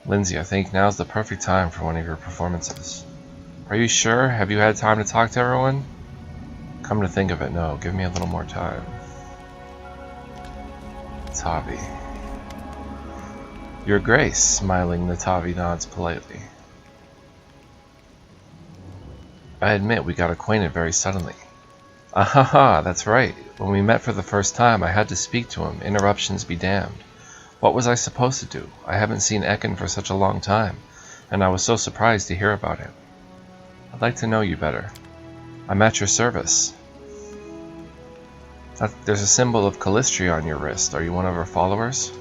Lindsay, I think now's the perfect time for one of your performances. Are you sure? Have you had time to talk to everyone? Come to think of it, no. Give me a little more time. Natavi. Your Grace, smiling, Natavi nods politely. I admit we got acquainted very suddenly. Ahaha, that's right. When we met for the first time, I had to speak to him. Interruptions be damned. What was I supposed to do? I haven't seen Ekin for such a long time, and I was so surprised to hear about him. I'd like to know you better. I'm at your service. There's a symbol of Callistria on your wrist. Are you one of her followers?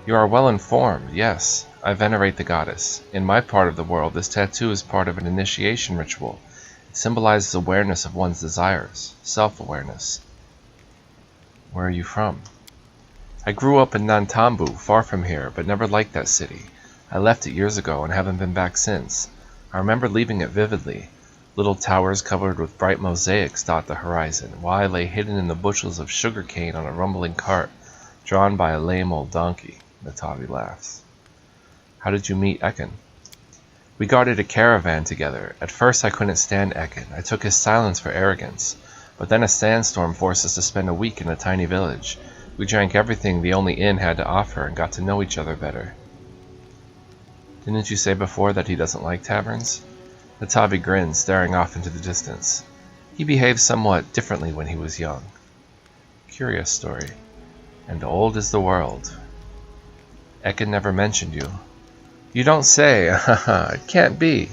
You are well informed, yes. I venerate the goddess. In my part of the world, this tattoo is part of an initiation ritual. It symbolizes awareness of one's desires, self-awareness. Where are you from? I grew up in Nantambu, far from here, but never liked that city. I left it years ago and haven't been back since. I remember leaving it vividly. Little towers covered with bright mosaics dot the horizon, while I lay hidden in the bushels of sugar cane on a rumbling cart, drawn by a lame old donkey. Natavi laughs. How did you meet Ekin? We guarded a caravan together. At first I couldn't stand Ekin. I took his silence for arrogance. But then a sandstorm forced us to spend a week in a tiny village. We drank everything the only inn had to offer and got to know each other better. Didn't you say before that he doesn't like taverns? Natavi grinned, staring off into the distance. He behaved somewhat differently when he was young. Curious story. And old is the world. Ekin never mentioned you. You don't say. Haha, it can't be.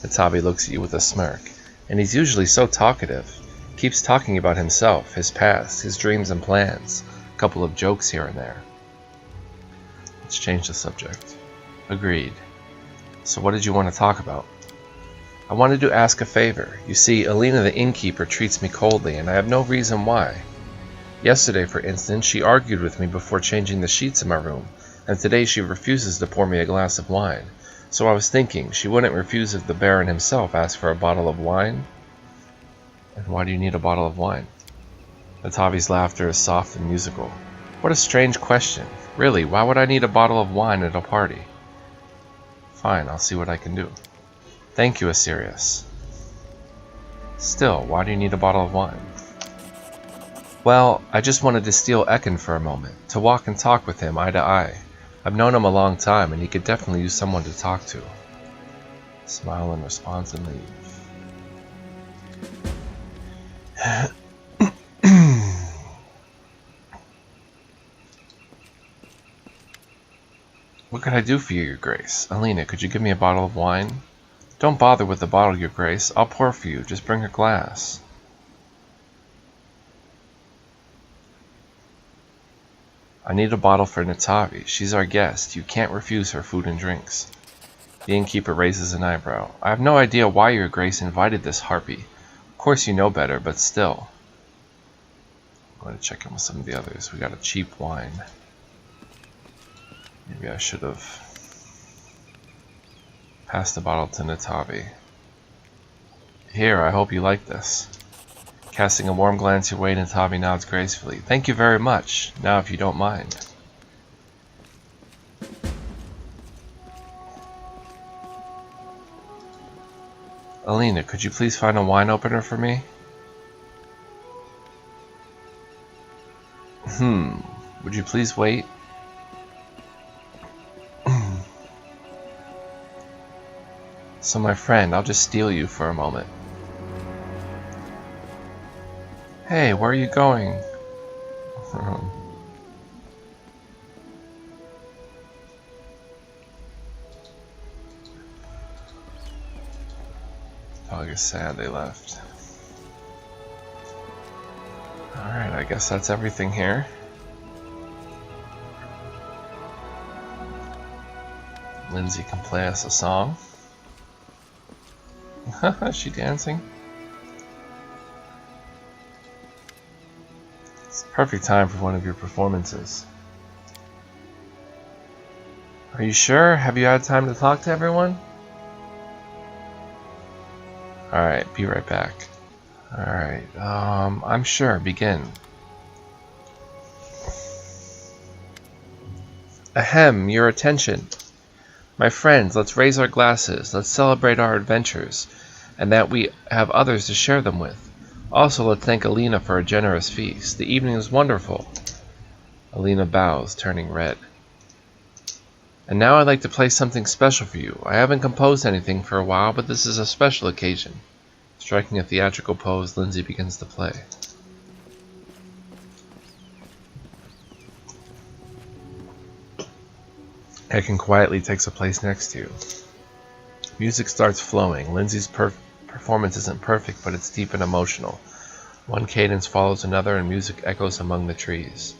Natavi looks at you with a smirk. And he's usually so talkative. Keeps talking about himself, his past, his dreams and plans. A couple of jokes here and there. Let's change the subject. Agreed. So what did you want to talk about? I wanted to ask a favor. You see, Alina the innkeeper treats me coldly, and I have no reason why. Yesterday, for instance, she argued with me before changing the sheets in my room, and today she refuses to pour me a glass of wine. So I was thinking, she wouldn't refuse if the Baron himself asked for a bottle of wine? And why do you need a bottle of wine? Natavi's laughter is soft and musical. What a strange question. Really, why would I need a bottle of wine at a party? Fine, I'll see what I can do. Thank you, Asirius. Still, why do you need a bottle of wine? Well, I just wanted to steal Ekin for a moment, to walk and talk with him eye to eye. I've known him a long time, and he could definitely use someone to talk to. Smile in response and leave. What could I do for you, Your Grace? Alina, could you give me a bottle of wine? Don't bother with the bottle, Your Grace. I'll pour for you. Just bring a glass. I need a bottle for Natavi. She's our guest. You can't refuse her food and drinks. The innkeeper raises an eyebrow. I have no idea why Your Grace invited this harpy. Of course you know better, but still. I'm going to check in with some of the others. We got a cheap wine. Maybe I should have passed the bottle to Natavi. Here, I hope you like this. Casting a warm glance your way, Natavi nods gracefully. Thank you very much. Now, if you don't mind. Alina, could you please find a wine opener for me? Would you please wait? So my friend, I'll just steal you for a moment. Hey, where are you going? Dog is sad they left. Alright, I guess that's everything here. Lindsay can play us a song. Is she dancing? It's the perfect time for one of your performances. Are you sure? Have you had time to talk to everyone? Alright, be right back. Alright, I'm sure. Begin. Ahem, your attention. My friends, let's raise our glasses. Let's celebrate our adventures, and that we have others to share them with. Also, let's thank Alina for a generous feast. The evening is wonderful. Alina bows, turning red. And now I'd like to play something special for you. I haven't composed anything for a while, but this is a special occasion. Striking a theatrical pose, Lindsay begins to play. Ekin quietly takes a place next to you. Music starts flowing. Lindsay's performance isn't perfect, but it's deep and emotional. One cadence follows another, and music echoes among the trees.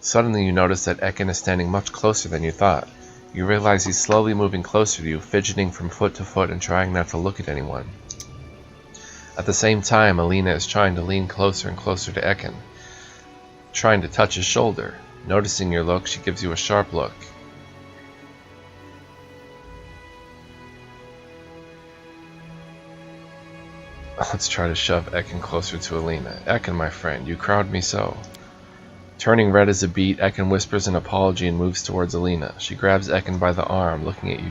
Suddenly you notice that Ekin is standing much closer than you thought. You realize he's slowly moving closer to you, fidgeting from foot to foot and trying not to look at anyone. At the same time, Alina is trying to lean closer and closer to Ekin, trying to touch his shoulder. Noticing your look, she gives you a sharp look. Let's try to shove Ekin closer to Alina. Ekin, my friend, you crowd me so. Turning red as a beet, Ekin whispers an apology and moves towards Alina. She grabs Ekin by the arm, looking at you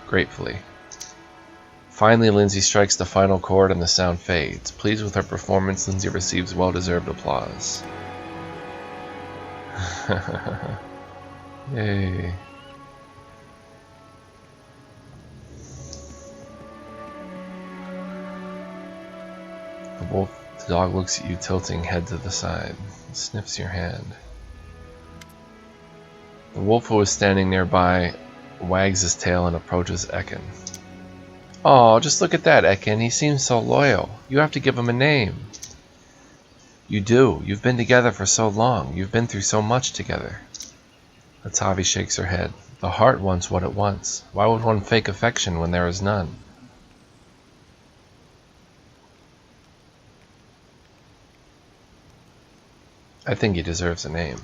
gratefully. Finally, Lindsay strikes the final chord and the sound fades. Pleased with her performance, Lindsay receives well-deserved applause. Yay. The dog looks at you, tilting head to the side, sniffs your hand. The wolf who is standing nearby wags his tail and approaches Ekin. Oh, just look at that, Ekin. He seems so loyal. You have to give him a name. You do. You've been together for so long. You've been through so much together. Natavi shakes her head. The heart wants what it wants. Why would one fake affection when there is none? I think he deserves a name.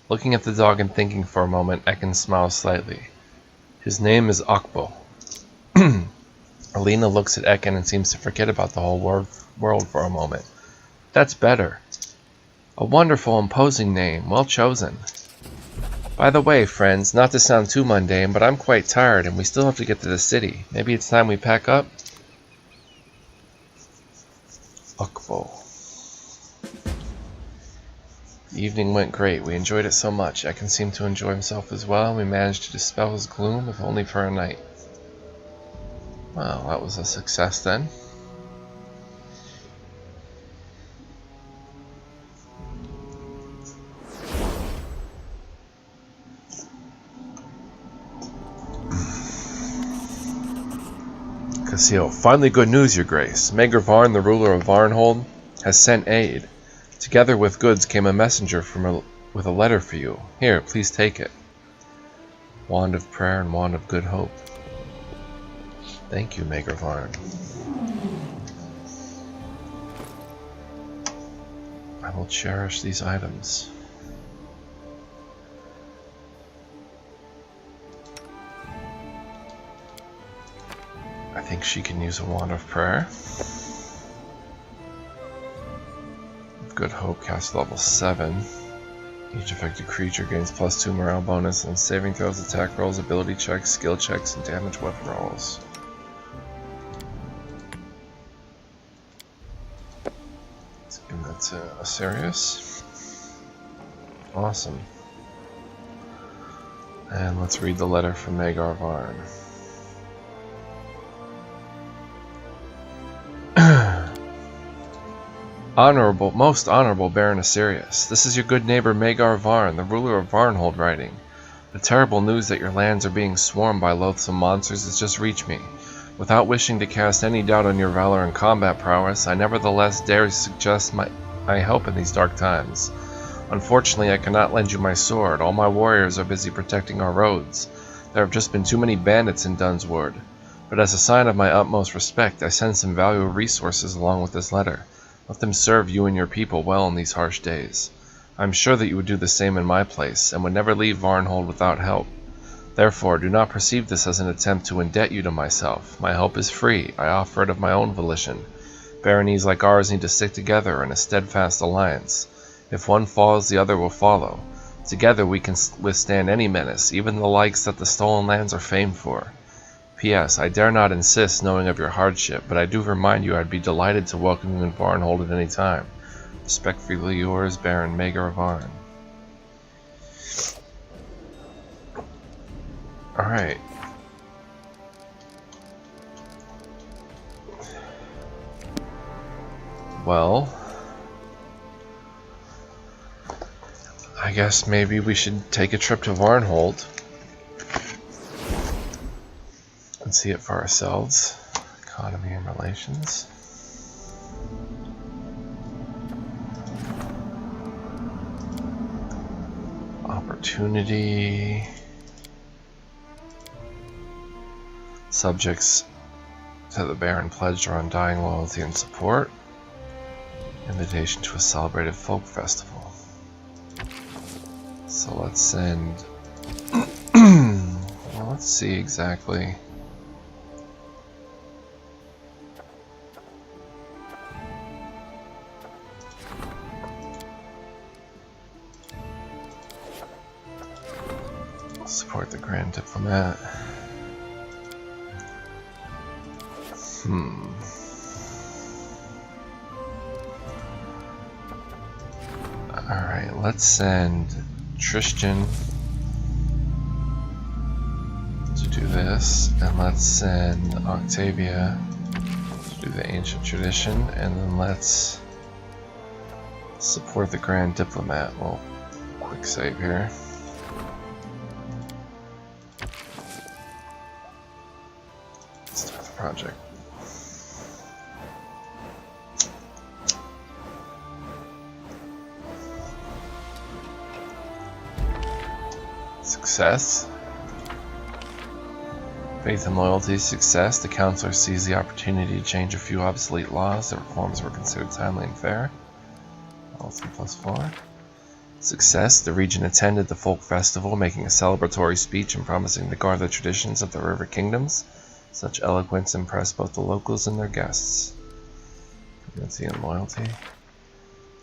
Looking at the dog and thinking for a moment, Ekin smiles slightly. His name is Akbo. Alina looks at Ekin and seems to forget about the whole world for a moment. That's better. A wonderful, imposing name, well chosen. By the way, friends, not to sound too mundane, but I'm quite tired and we still have to get to the city. Maybe it's time we pack up? Akbo. The evening went great. We enjoyed it so much. Ekin seemed to enjoy himself as well, and we managed to dispel his gloom, if only for a night. Well, that was a success then. Cassio, finally good news, your grace. Maegor Varn, the ruler of Varnhold, has sent aid. Together with goods came a messenger with a letter for you. Here, please take it. Wand of prayer and wand of good hope. Thank you, Maegor Varn. I will cherish these items. I think she can use a wand of prayer. Good hope cast level 7. Each affected creature gains +2 morale bonus on saving throws, attack rolls, ability checks, skill checks, and damage weapon rolls. Let's give that to Asarius. Awesome. And let's read the letter from Maegor Varn. Most honorable Baron Asarius, this is your good neighbor Maegor Varn, the ruler of Varnhold, writing. The terrible news that your lands are being swarmed by loathsome monsters has just reached me. Without wishing to cast any doubt on your valor and combat prowess, I nevertheless dare suggest my help in these dark times. Unfortunately, I cannot lend you my sword. All my warriors are busy protecting our roads. There have just been too many bandits in Dunswood. But as a sign of my utmost respect, I send some valuable resources along with this letter. Let them serve you and your people well in these harsh days. I am sure that you would do the same in my place, and would never leave Varnhold without help. Therefore, do not perceive this as an attempt to indebt you to myself. My help is free. I offer it of my own volition. Baronies like ours need to stick together in a steadfast alliance. If one falls, the other will follow. Together we can withstand any menace, even the likes that the stolen lands are famed for. P.S. I dare not insist, knowing of your hardship, but I do remind you I'd be delighted to welcome you in Varnhold at any time. Respectfully yours, Baron Maegor Varn. Alright. Well, I guess maybe we should take a trip to Varnhold and see it for ourselves. Economy and relations. Opportunity. Subjects to the Baron pledged our undying loyalty and support. Invitation to a celebrated folk festival. So let's send... well, let's see exactly... Support the Grand Diplomat. Alright, let's send Tristan to do this, and let's send Octavia to do the ancient tradition, and then let's support the Grand Diplomat. Well, quick save here. Start the project. Success. Faith and loyalty. Success. The Counselor seized the opportunity to change a few obsolete laws. The reforms were considered timely and fair. Loyalty +4. Success. The region attended the folk festival, making a celebratory speech and promising to guard the traditions of the River Kingdoms. Such eloquence impressed both the locals and their guests. Community and loyalty.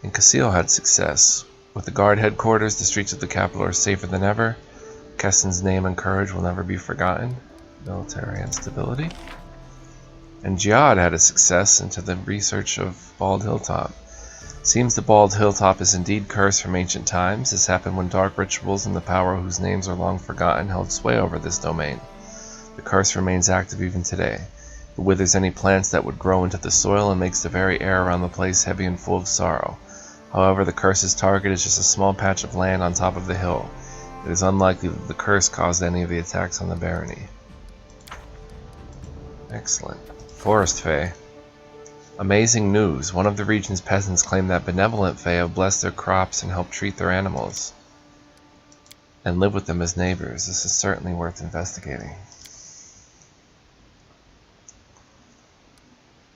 And Cassio had success. With the guard headquarters, the streets of the capital are safer than ever. Keston's name and courage will never be forgotten. Military and stability. And Jihad had a success into the research of Bald Hilltop. Seems the Bald Hilltop is indeed cursed from ancient times. This happened when dark rituals and the power whose names are long forgotten held sway over this domain. The curse remains active even today. It withers any plants that would grow into the soil and makes the very air around the place heavy and full of sorrow. However, the curse's target is just a small patch of land on top of the hill. It is unlikely that the curse caused any of the attacks on the barony. Excellent. Forest Fae. Amazing news. One of the region's peasants claimed that benevolent Fae have blessed their crops and helped treat their animals and live with them as neighbors. This is certainly worth investigating.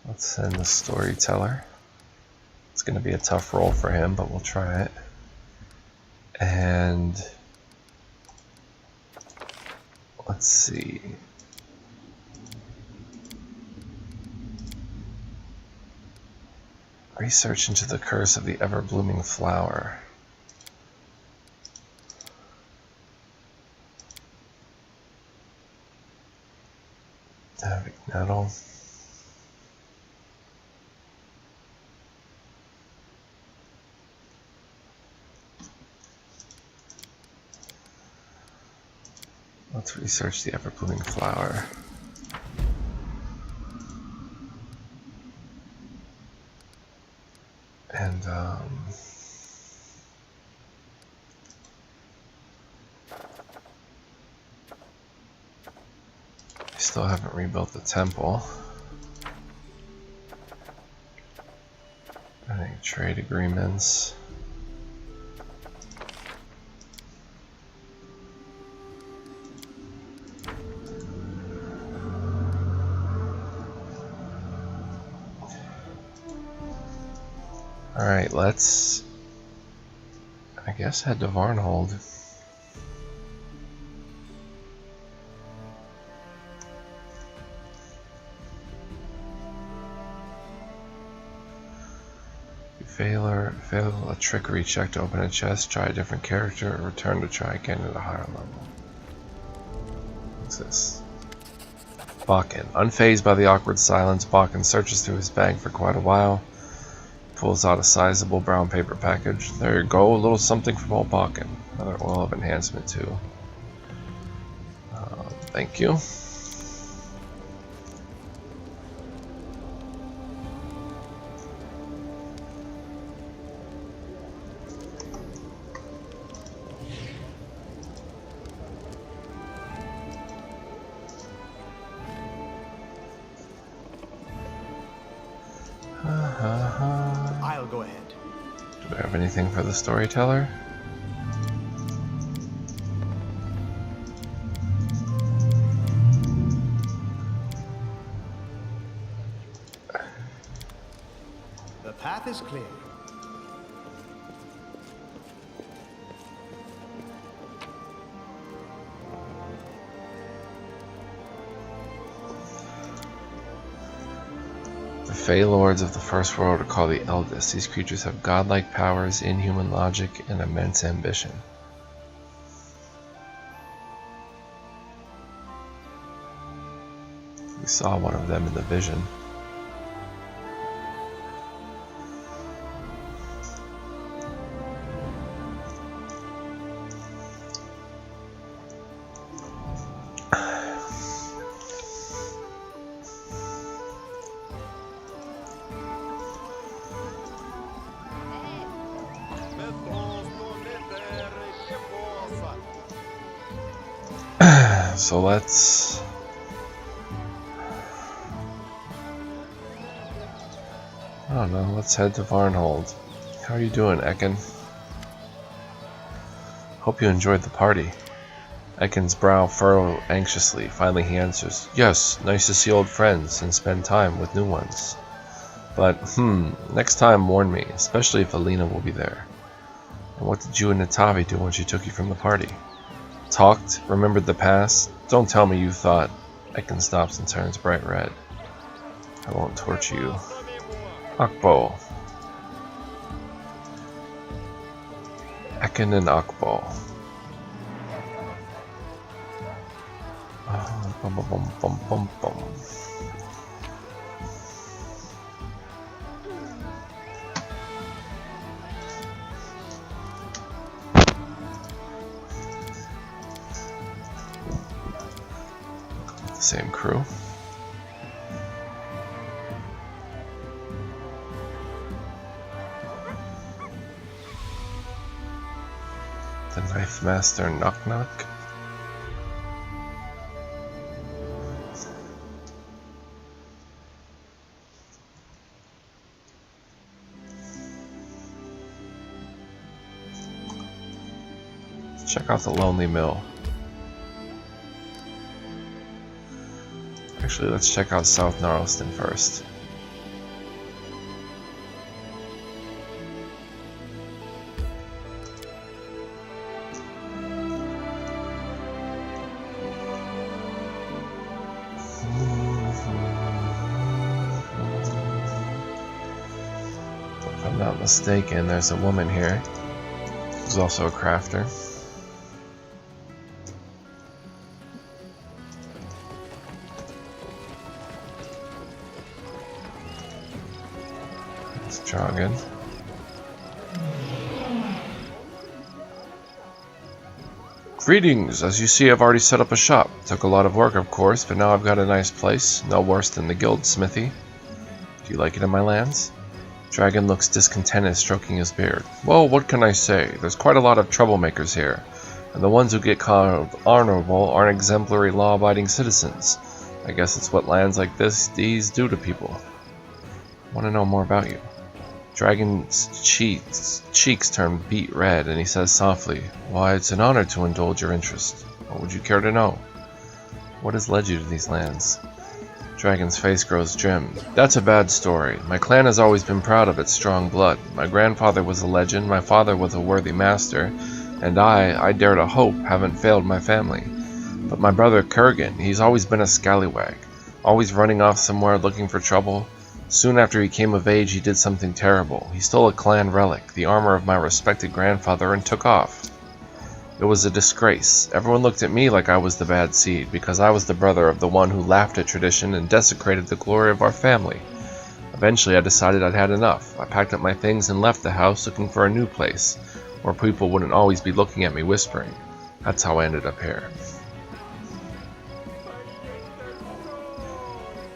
Let's send the storyteller. It's going to be a tough role for him, but we'll try it. And let's see. Research into the curse of the ever-blooming flower. Havoc nettle. Let's research the ever-blooming flower. And I still haven't rebuilt the temple. I think trade agreements. Alright, let's, I guess, head to Varnhold. Fail a trickery check to open a chest, try a different character, or return to try again at a higher level. What's this? Bakken. Unfazed by the awkward silence, Bakken searches through his bag for quite a while. Pulls out a sizable brown paper package. There you go, a little something from old Bakken. Another oil of enhancement too. Thank you. I'll go ahead. Do we have anything for the storyteller? The path is clear. The Fey Lords of the First World are called the Eldest. These creatures have godlike powers, inhuman logic, and immense ambition. We saw one of them in the vision. So let's... I don't know, let's head to Varnhold. How are you doing, Ekin? Hope you enjoyed the party. Ekin's brow furrowed anxiously. Finally he answers, yes, nice to see old friends and spend time with new ones. But, next time warn me, especially if Alina will be there. And what did you and Natavi do when she took you from the party? Talked? Remembered the past? Don't tell me you thought... Ekin stops and turns bright red. I won't torture you. Akbo. Ekin and Akbo. Bum bum bum bum bum. Same crew. The Knife Master Knock Knock. Check out the Lonely Mill. Actually, let's check out South Gnarlston first. If I'm not mistaken, there's a woman here who's also a crafter. Dragon. Greetings! As you see, I've already set up a shop. Took a lot of work, of course, but now I've got a nice place. No worse than the guild smithy. Do you like it in my lands? Dragon looks discontented, stroking his beard. Well, what can I say? There's quite a lot of troublemakers here, and the ones who get called honorable aren't exemplary, law-abiding citizens. I guess it's what lands like these do to people. Want to know more about you? Dragon's cheeks turn beet red, and he says softly, Why, it's an honor to indulge your interest. What would you care to know? What has led you to these lands? Dragon's face grows grim. That's a bad story. My clan has always been proud of its strong blood. My grandfather was a legend, my father was a worthy master, and I dare to hope, haven't failed my family. But my brother Kurgan, he's always been a scallywag, always running off somewhere looking for trouble. Soon after he came of age, he did something terrible. He stole a clan relic, the armor of my respected grandfather, and took off. It was a disgrace. Everyone looked at me like I was the bad seed, because I was the brother of the one who laughed at tradition and desecrated the glory of our family. Eventually, I decided I'd had enough. I packed up my things and left the house, looking for a new place, where people wouldn't always be looking at me whispering. That's how I ended up here.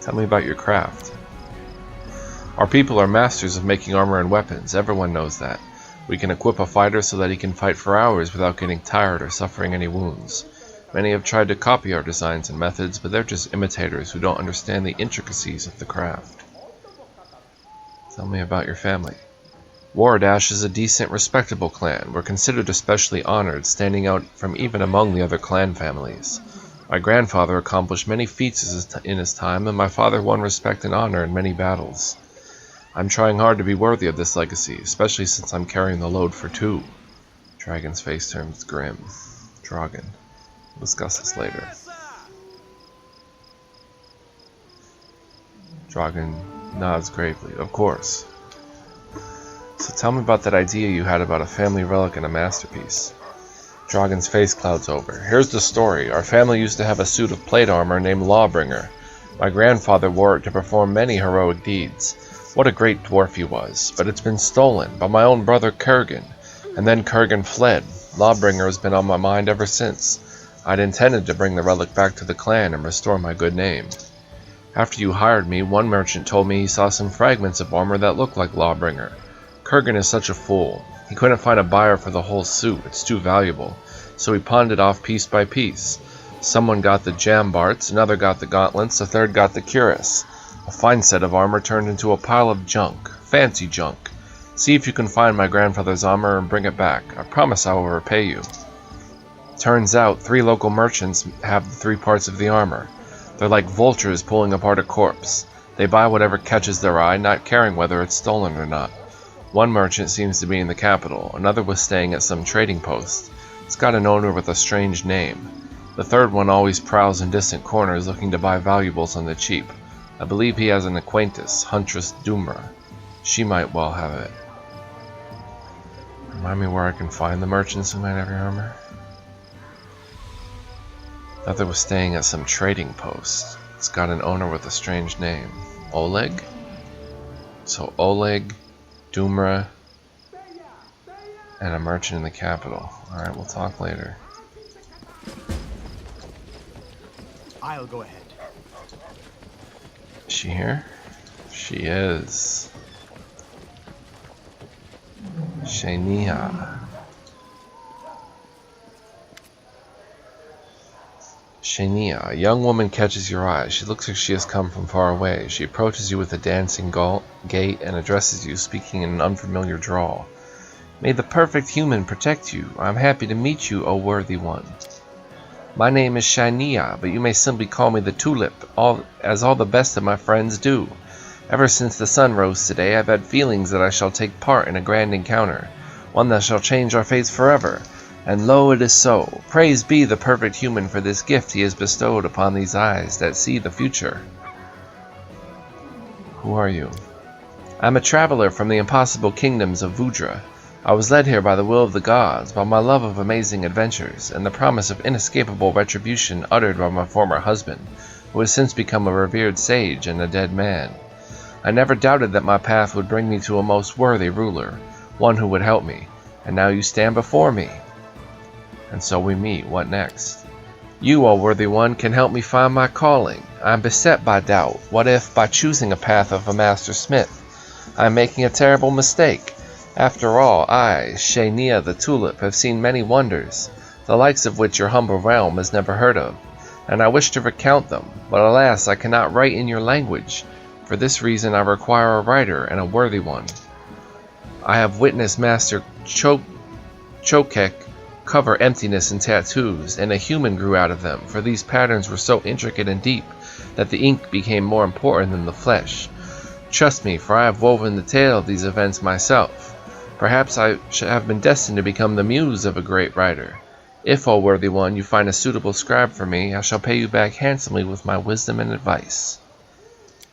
Tell me about your craft. Our people are masters of making armor and weapons. Everyone knows that. We can equip a fighter so that he can fight for hours without getting tired or suffering any wounds. Many have tried to copy our designs and methods, but they're just imitators who don't understand the intricacies of the craft. Tell me about your family. Wardash is a decent, respectable clan. We're considered especially honored, standing out from even among the other clan families. My grandfather accomplished many feats in his time, and my father won respect and honor in many battles. I'm trying hard to be worthy of this legacy, especially since I'm carrying the load for two. Dragon's face turns grim. Dragon. We'll discuss this later. Dragon nods gravely. Of course. So tell me about that idea you had about a family relic and a masterpiece. Dragon's face clouds over. Here's the story. Our family used to have a suit of plate armor named Lawbringer. My grandfather wore it to perform many heroic deeds. What a great dwarf he was, but it's been stolen by my own brother Kurgan, and then Kurgan fled. Lawbringer has been on my mind ever since. I'd intended to bring the relic back to the clan and restore my good name. After you hired me, one merchant told me he saw some fragments of armor that looked like Lawbringer. Kurgan is such a fool. He couldn't find a buyer for the whole suit, it's too valuable, so he pawned it off piece by piece. Someone got the jambarts, another got the gauntlets, a third got the cuirass. A fine set of armor turned into a pile of junk. Fancy junk. See if you can find my grandfather's armor and bring it back. I promise I will repay you. Turns out, 3 local merchants have the 3 parts of the armor. They're like vultures pulling apart a corpse. They buy whatever catches their eye, not caring whether it's stolen or not. One merchant seems to be in the capital. Another was staying at some trading post. It's got an owner with a strange name. The third one always prowls in distant corners looking to buy valuables on the cheap. I believe he has an acquaintance, Huntress Dumra. She might well have it. Remind me where I can find the merchants who might have your armor? The other was staying at some trading post. It's got an owner with a strange name. Oleg? So Oleg, Dumra, and a merchant in the capital. Alright, we'll talk later. I'll go ahead. Is she here? She is. Shania. Shania, a young woman catches your eye. She looks like she has come from far away. She approaches you with a dancing gait and addresses you, speaking in an unfamiliar drawl. May the perfect human protect you. I am happy to meet you, O worthy one. My name is Shania, but you may simply call me the Tulip, as all the best of my friends do. Ever since the sun rose today, I've had feelings that I shall take part in a grand encounter, one that shall change our fates forever. And lo, it is so. Praise be the perfect human for this gift he has bestowed upon these eyes that see the future. Who are you? I am a traveler from the impossible kingdoms of Vudra. I was led here by the will of the gods, by my love of amazing adventures, and the promise of inescapable retribution uttered by my former husband, who has since become a revered sage and a dead man. I never doubted that my path would bring me to a most worthy ruler, one who would help me, and now you stand before me. And so we meet. What next? You, O worthy one, can help me find my calling. I am beset by doubt. What if, by choosing a path of a master smith, I am making a terrible mistake? After all, I, Shania the Tulip, have seen many wonders, the likes of which your humble realm has never heard of, and I wish to recount them, but alas, I cannot write in your language. For this reason I require a writer, and a worthy one. I have witnessed Master Chokek cover emptiness in tattoos, and a human grew out of them, for these patterns were so intricate and deep that the ink became more important than the flesh. Trust me, for I have woven the tale of these events myself. Perhaps I should have been destined to become the muse of a great writer. If, O worthy one, you find a suitable scribe for me, I shall pay you back handsomely with my wisdom and advice.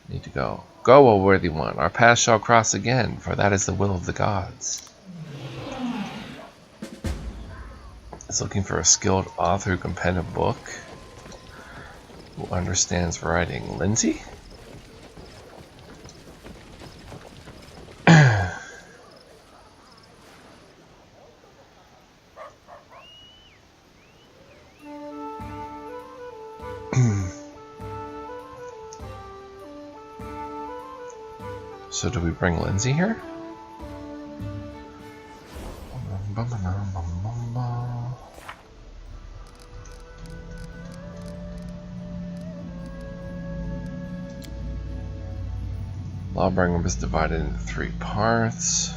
Need to go. Go, O worthy one, our paths shall cross again, for that is the will of the gods. It's looking for a skilled author who can pen a book, who understands writing. Lindsay? So do we bring Lindsay here? Lawbringer was divided into 3 parts.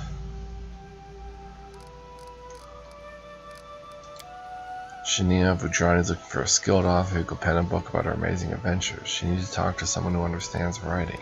Shania Vudrani is looking for a skilled author who could pen a book about her amazing adventures. She needs to talk to someone who understands writing.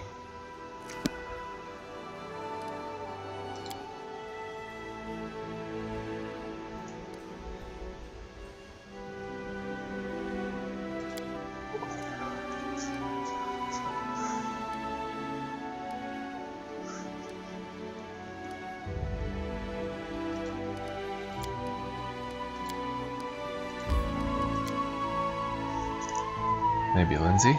Maybe Lindsay?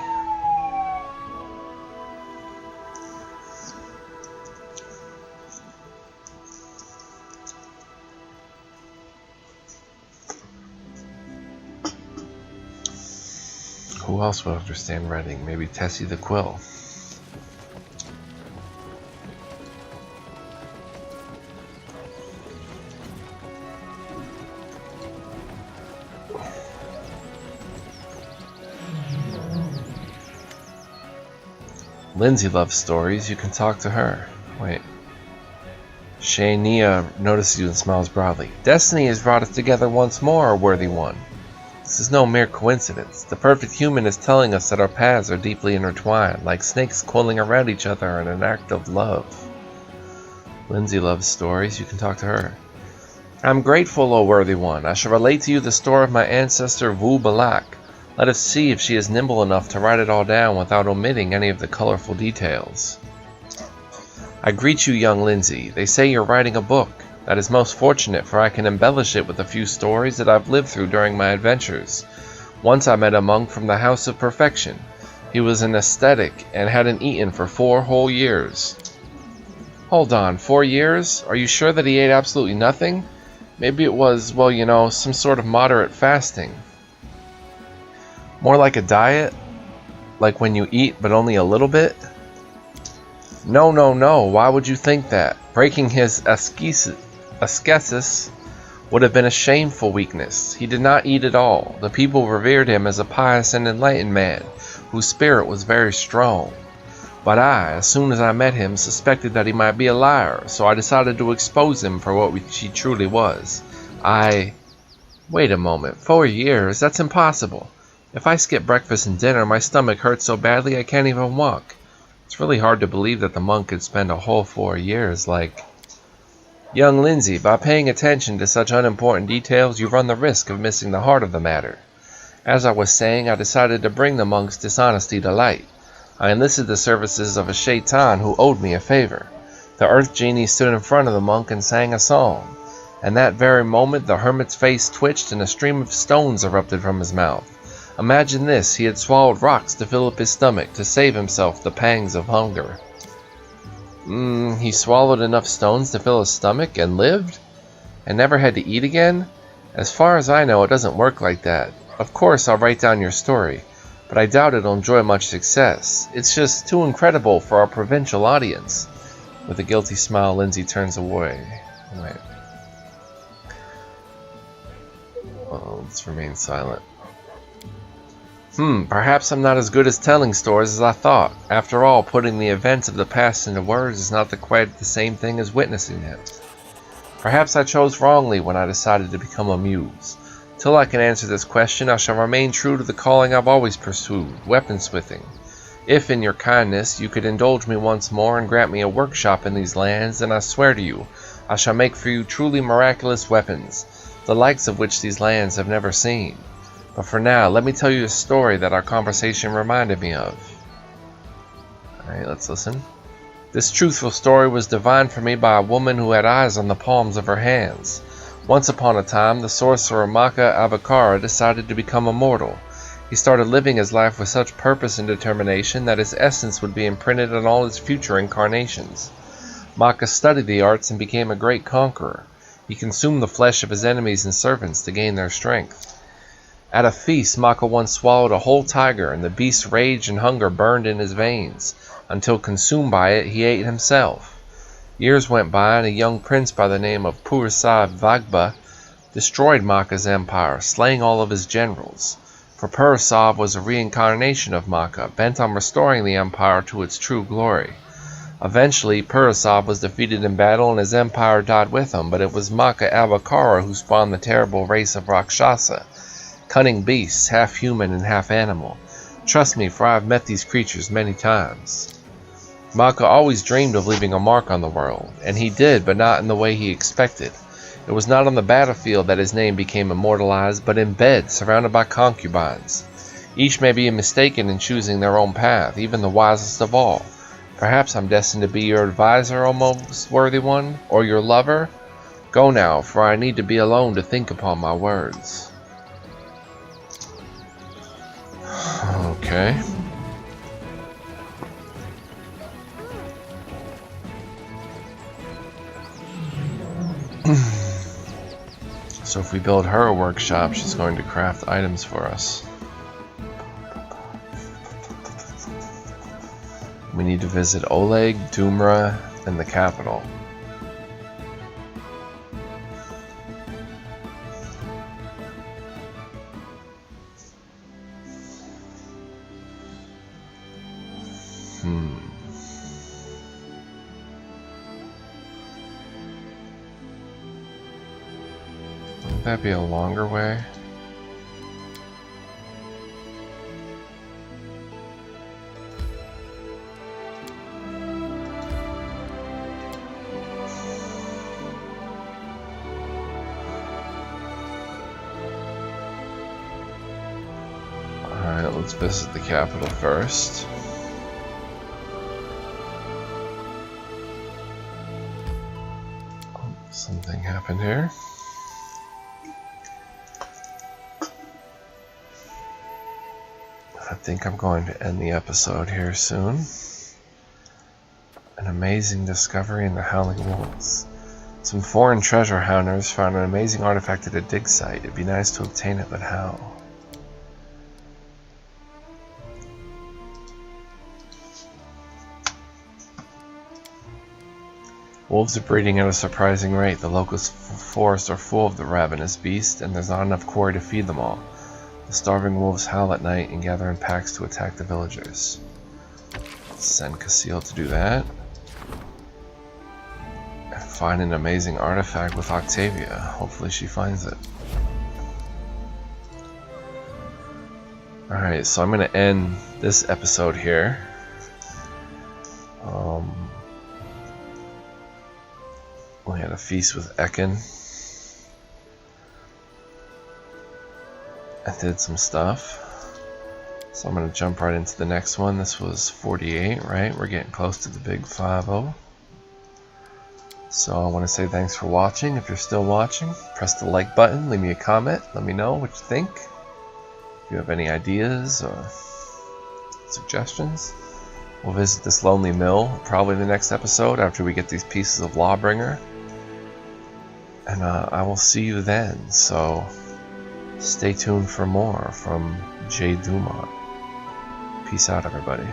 Who else would understand writing? Maybe Tessie the Quill. Lindsay loves stories. You can talk to her. Wait. Shania notices you and smiles broadly. Destiny has brought us together once more, worthy one. This is no mere coincidence. The perfect human is telling us that our paths are deeply intertwined, like snakes coiling around each other in an act of love. Lindsay loves stories. You can talk to her. I'm grateful, O worthy one. I shall relate to you the story of my ancestor Vu Balak. Let us see if she is nimble enough to write it all down without omitting any of the colorful details. I greet you, young Lindsay. They say you're writing a book. That is most fortunate, for I can embellish it with a few stories that I've lived through during my adventures. Once I met a monk from the House of Perfection. He was an ascetic and hadn't eaten for 4 whole years. Hold on, 4 years? Are you sure that he ate absolutely nothing? Maybe it was, well, you know, some sort of moderate fasting. More like a diet? Like when you eat but only a little bit? No, no, no. Why would you think that? Breaking his ascesis would have been a shameful weakness. He did not eat at all. The people revered him as a pious and enlightened man, whose spirit was very strong. But I, as soon as I met him, suspected that he might be a liar, so I decided to expose him for what he truly was. Wait a moment, 4 years? That's impossible. If I skip breakfast and dinner, my stomach hurts so badly I can't even walk. It's really hard to believe that the monk could spend a whole 4 years like... Young Lindsay, by paying attention to such unimportant details, you run the risk of missing the heart of the matter. As I was saying, I decided to bring the monk's dishonesty to light. I enlisted the services of a shaitan who owed me a favor. The earth genie stood in front of the monk and sang a song. And that very moment, the hermit's face twitched and a stream of stones erupted from his mouth. Imagine this, he had swallowed rocks to fill up his stomach, to save himself the pangs of hunger. He swallowed enough stones to fill his stomach and lived? And never had to eat again? As far as I know, it doesn't work like that. Of course, I'll write down your story, but I doubt it'll enjoy much success. It's just too incredible for our provincial audience. With a guilty smile, Lindsay turns away. Wait. Well, let's remain silent. Perhaps I'm not as good as telling stories as I thought. After all, putting the events of the past into words is not quite the same thing as witnessing it. Perhaps I chose wrongly when I decided to become a muse. Till I can answer this question, I shall remain true to the calling I've always pursued, weaponsmithing. If, in your kindness, you could indulge me once more and grant me a workshop in these lands, then I swear to you, I shall make for you truly miraculous weapons, the likes of which these lands have never seen. But for now, let me tell you a story that our conversation reminded me of. Alright, let's listen. This truthful story was divined for me by a woman who had eyes on the palms of her hands. Once upon a time, the sorcerer Maka Abakara decided to become immortal. He started living his life with such purpose and determination that his essence would be imprinted on all his future incarnations. Maka studied the arts and became a great conqueror. He consumed the flesh of his enemies and servants to gain their strength. At a feast, Maka once swallowed a whole tiger, and the beast's rage and hunger burned in his veins. Until consumed by it, he ate himself. Years went by, and a young prince by the name of Purasad Vagba destroyed Maka's empire, slaying all of his generals. For Purasad was a reincarnation of Maka, bent on restoring the empire to its true glory. Eventually, Purasad was defeated in battle and his empire died with him, but it was Maka Abakara who spawned the terrible race of Rakshasa, cunning beasts, half human and half animal. Trust me, for I have met these creatures many times. Maka always dreamed of leaving a mark on the world, and he did, but not in the way he expected. It was not on the battlefield that his name became immortalized, but in bed, surrounded by concubines. Each may be mistaken in choosing their own path, even the wisest of all. Perhaps I'm destined to be your advisor, O most worthy one, or your lover? Go now, for I need to be alone to think upon my words. Okay. So if we build her a workshop, she's going to craft items for us. We need to visit Oleg, Dumra, and the capital. Would that be a longer way? Alright, let's visit the capital first. Something happened here. I think I'm going to end the episode here soon. An amazing discovery in the Howling Wolves. Some foreign treasure hounders found an amazing artifact at a dig site. It'd be nice to obtain it, but how? Wolves are breeding at a surprising rate. The local forests are full of the ravenous beast, and there's not enough quarry to feed them all. The starving wolves howl at night and gather in packs to attack the villagers. Send Casil to do that. And find an amazing artifact with Octavia. Hopefully she finds it. Alright, so I'm going to end this episode here. We had a feast with Ekin. I did some stuff. So I'm going to jump right into the next one. This was 48, right? We're getting close to the big 5-0. So I want to say thanks for watching. If you're still watching, press the like button, leave me a comment, let me know what you think. If you have any ideas or suggestions. We'll visit this lonely mill probably in the next episode after we get these pieces of Lawbringer. And I will see you then. So stay tuned for more from J. Dumont. Peace out, everybody.